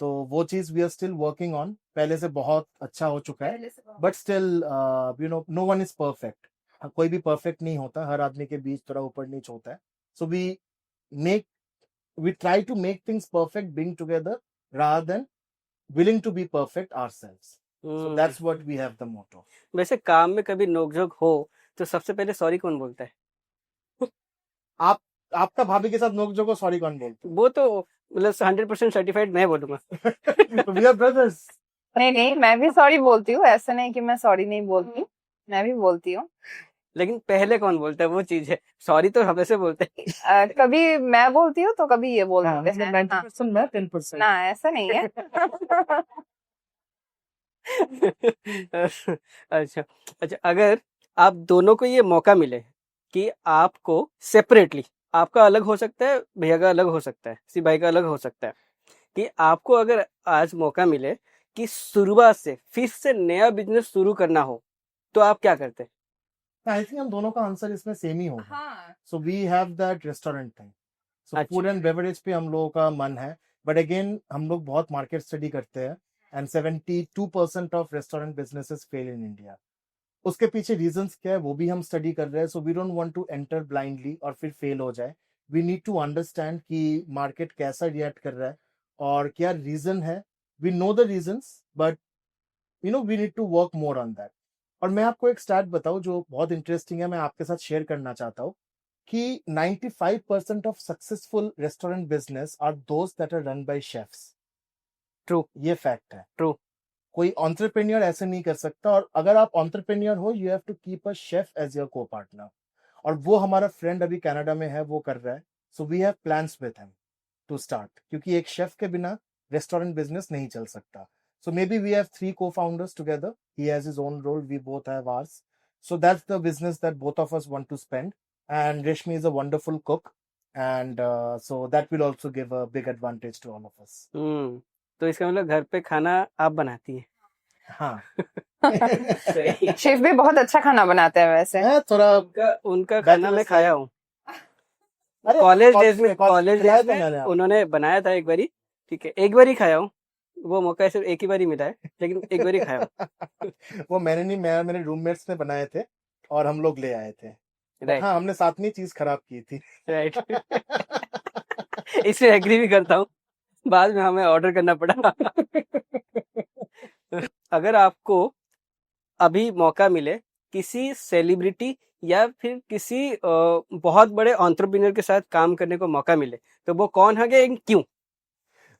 तो वो चीज we are still working on. पहले से बहुत अच्छा हो चुका है, but still no one is perfect. कोई भी परफेक्ट नहीं होता, हर आदमी के बीच थोड़ा ऊपर नीचे होता है. सो we try to make things perfect being together rather than willing to be perfect ourselves. So that's what we have the motto. वैसे काम में कभी नोकझोंक हो तो सबसे पहले सॉरी कौन बोलता है? आपका भाभी के साथ नोकझोंक को सॉरी कौन बोलता वो तो मतलब 100% सर्टिफाइड मैं बोलूंगा. है? We are brothers. नहीं, मैं भी सॉरी बोलती हूँ. ऐसा नहीं कि मैं सॉरी नहीं बोलती, मैं भी बोलती हूँ. लेकिन पहले कौन बोलता है वो चीज है. सॉरी तो हमेशा बोलते हैं. कभी मैं बोलती हूँ तो कभी ये बोलते हैं. 90% मैं 10%. ना, ऐसा नहीं है. अच्छा. अगर आप दोनों को ये मौका मिले कि आपको सेपरेटली, आपका अलग हो सकता है, भैया का अलग हो सकता है, शिव भाई का अलग हो सकता है, कि आपको अगर आज मौका मिले कि शुरुआत से फिर से नया बिजनेस शुरू करना हो तो आप क्या करते? आई थिंक हम दोनों का आंसर इसमें सेम ही होगा. हाँ. So we have that restaurant thing. So अच्छा. फूड एंड बेवरेज पे हम लोगों का मन है. बट अगेन हम लोग बहुत मार्केट स्टडी करते हैं and 72% of restaurant businesses fail in India. उसके पीछे रीजंस क्या है वो भी हम स्टडी कर रहे हैं. So we don't want to enter blindly और फिर फेल हो जाए. वी नीड टू अंडरस्टैंड कि मार्केट कैसा रिएक्ट कर रहा है और क्या रीजन है. We know the reasons but we need to work more on that. और मैं आपको एक स्टैट बताऊं जो बहुत इंटरेस्टिंग है, मैं आपके साथ शेयर करना चाहता हूँ कि 95% of successful restaurant business are those that are run by chefs. True. ये फैक्ट है. ट्रू. कोई एंटरप्रेन्योर ऐसे नहीं कर सकता. और अगर आप एंटरप्रेन्योर हो you have to keep a chef as your co partner. और वो हमारा फ्रेंड अभी कनाडा में है, वो कर रहा है. So we have plans with him to start, क्योंकि एक शेफ के बिना रेस्टोरेंट बिजनेस नहीं चल सकता. So maybe we have 3 co-founders together. He has his own role. We both have ours. So that's the business that both of us want to spend. And Reshmi is a wonderful cook. And so that will also give a big advantage to all of us. तो इसका मतलब घर पे खाना आप बनाती हैं? हाँ. सही. शेफ भी बहुत अच्छा खाना बनाते हैं वैसे. है थोड़ा. उनका खाना मैं खाया हूँ अरे कॉलेज college खिलाया डेज था में. मैंने आपको. उन्होंने बनाया था एक बारी. ठीक है, एक बार ही खाया हूँ. वो मौका सिर्फ एक ही बार ही मिला है, लेकिन एक बार ही खाया हूँ. वो मैंने नहीं, मेरे रूममेट्स ने बनाए थे और हम लोग ले आए थे. राइट. हाँ, हमने साथ में चीज खराब की थी. राइट. इससे एग्री भी करता हूँ. बाद में हमें ऑर्डर करना पड़ा. अगर आपको अभी मौका मिले किसी सेलिब्रिटी या फिर किसी बहुत बड़े एंटरप्रेन्योर के साथ काम करने को मौका मिले तो वो कौन है, क्यों?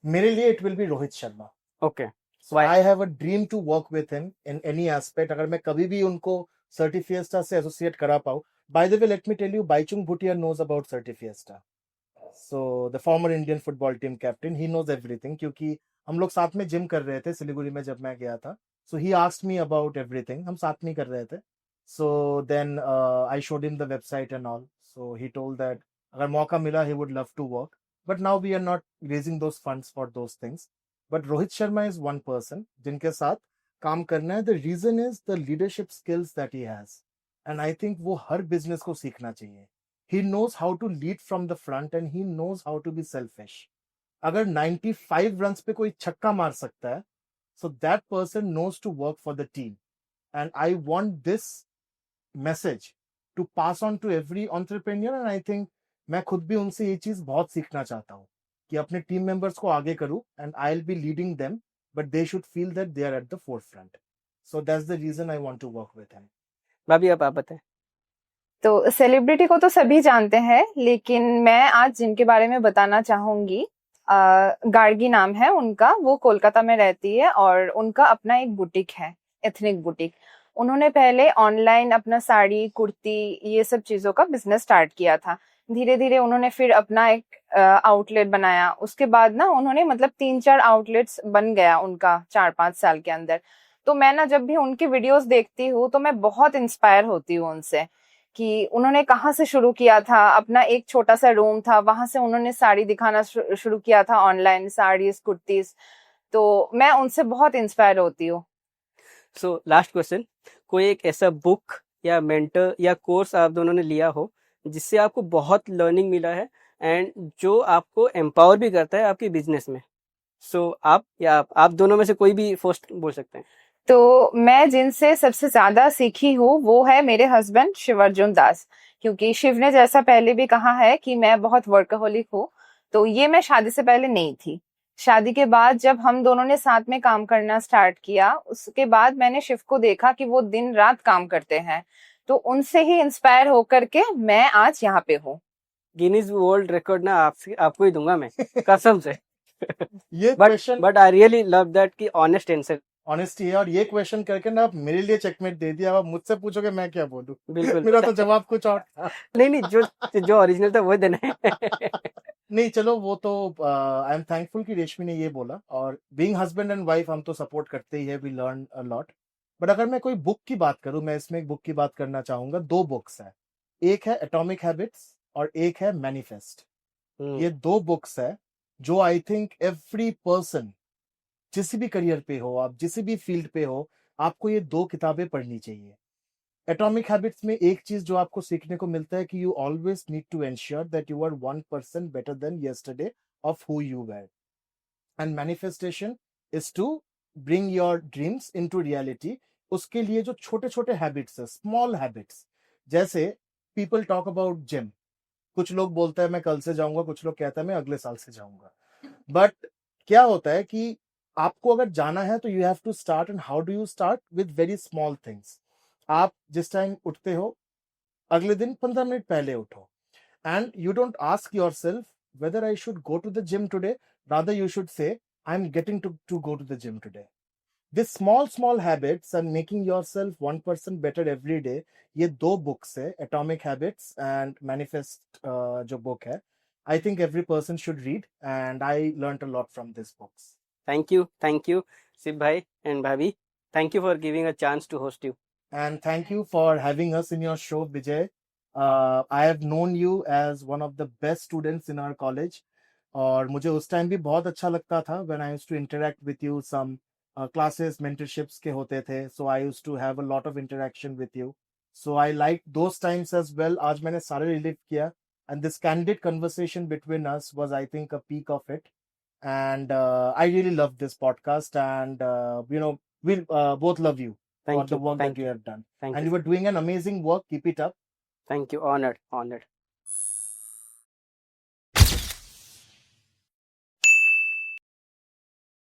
मेरे लिए it will be Rohit Sharma. Okay. So I have a dream to work with him in any aspect. अगर मैं कभी भी उनको सर्टिफिएस्टा से एसोसिएट करा पाऊँ. By the way, let me tell you, Baichung Bhutia knows about सर्टिफिएस्टा. So the former Indian football team captain, he knows everything क्योंकि हम लोग साथ में जिम कर रहे थे सिलीगुड़ी में जब मैं गया था. So he asked me about everything. हम साथ में कर रहे थे. So then I showed him the website and all. So he told that अगर मौका मिला he would love to work. But now we are not raising those funds for those things. But Rohit Sharma is one person जिनके साथ काम करना है. The reason is the leadership skills that he has. And I think वो हर business को सीखना चाहिए. He knows how to lead from the front and he knows how to be selfish. अगर 95 runs पे कोई छक्का मार सकता है, so that person knows to work for the team. And I want this message to pass on to every entrepreneur. And I think मैं खुद भी उनसे ये चीज बहुत सीखना चाहता हूँ कि अपने टीम मेंबर्स को आगे करूं and I will be leading them but they should feel that they are at the forefront. So that's the reason I want to work with him. भाभी आप बताएं. तो सेलिब्रिटी को तो सभी जानते हैं, लेकिन मैं आज जिनके बारे में बताना चाहूंगी, गार्गी नाम है उनका. वो कोलकाता में रहती है और उनका अपना एक बुटीक है, एथनिक बुटीक. उन्होंने पहले ऑनलाइन अपना साड़ी, कुर्ती, ये सब चीजों का बिजनेस स्टार्ट किया था. धीरे धीरे उन्होंने फिर अपना एक आउटलेट बनाया. उसके बाद ना उन्होंने मतलब 3-4 आउटलेट्स बन गया उनका 4-5 साल के अंदर. तो मैं ना जब भी उनकी वीडियोस देखती हूँ तो मैं बहुत इंस्पायर होती हूँ उनसे कि उन्होंने कहाँ से शुरू किया था. अपना एक छोटा सा रूम था, वहां से उन्होंने साड़ी दिखाना शुरू किया था, ऑनलाइन साड़ीज, कुर्तीज. तो मैं उनसे बहुत इंस्पायर होती हूँ. सो लास्ट क्वेश्चन, कोई एक ऐसा बुक या मेंटर या कोर्स आप दोनों ने लिया हो जिससे आपको बहुत लर्निंग मिला है एंड जो आपको एम्पावर भी करता है आपके बिजनेस में? सो आप दोनों में से कोई भी फर्स्ट बोल सकते हैं. तो मैं जिनसे सबसे ज्यादा सीखी हूँ वो है मेरे हस्बैंड शिव अर्जुन दास. क्योंकि शिव ने जैसा पहले भी कहा है कि मैं बहुत वर्कहोलिक हूँ, तो ये मैं शादी से पहले नहीं थी. शादी के बाद जब हम दोनों ने साथ में काम करना स्टार्ट किया, उसके बाद मैंने शिव को देखा कि वो दिन रात काम करते हैं. तो उनसे ही इंस्पायर होकर के मैं आज यहाँ पे हूँ. गिनीज वर्ल्ड रिकॉर्ड ना आपको ही दूंगा मैं, कसम से. ये question but I really love that कि ऑनेस्ट आंसर, ऑनेस्टी है. और ये क्वेश्चन करके ना आप मेरे लिए चेकमेट दे दिया. आप मुझसे पूछोगे मैं क्या बोलूं. बिल्कुल. मेरा तो जवाब कुछ और था. नहीं, जो ओरिजिनल था वो देना है. नहीं चलो, वो तो आई एम थैंकफुल कि रेशमी ने ये बोला. और बीइंग हस्बैंड एंड वाइफ हम तो सपोर्ट करते ही है. We learn a lot. But अगर मैं कोई बुक की बात करूं, मैं इसमें एक बुक की बात करना चाहूंगा. 2 बुक्स है. एक है एटॉमिक हैबिट्स और एक है मैनिफेस्ट. ये 2 बुक्स है जो आई थिंक एवरी पर्सन जिस भी करियर पे हो, आप जिस भी फील्ड पे हो, आपको ये 2 किताबें पढ़नी चाहिए। एटॉमिक हैबिट्स में एक चीज जो आपको सीखने को मिलता है कि you always need to ensure that you are 1% better than yesterday of who you were. And manifestation is to bring your dreams into reality. उसके लिए जो छोटे छोटे हैबिट्स है, स्मॉल हैबिट्स, जैसे पीपल टॉक अबाउट जिम, कुछ लोग बोलते हैं मैं कल से जाऊंगा, कुछ लोग कहते हैं मैं अगले साल से जाऊंगा। बट क्या होता है कि आपको अगर जाना है तो you have to start, and how do you start? With very small things. आप जिस टाइम उठते हो, अगले दिन 15 मिनट पहले उठो, and you don't ask yourself whether I should go to the gym today. Rather, you should say, I'm getting to go to the gym today. This small habits and making yourself 1% better every day, ये 2 books है, Atomic Habits and Manifest, जो book है, I think every person should read, and I learned a lot from these books. Thank you, Shiv bhai and bhabhi. Thank you for giving a chance to host you. And thank you for having us in your show, Vijay. I have known you as one of the best students in our college, और मुझे उस time भी बहुत अच्छा लगता था when I used to interact with you. Some classes mentorships के होते थे, so I used to have a lot of interaction with you. So I liked those times as well. आज मैंने सारे relive किया, and this candid conversation between us was, I think, a peak of it. And I really love this podcast, and we both love you for Thank the you. work Thank that you you. have done. Thank And you. you were doing an amazing work. Keep it up. Thank you. Honored.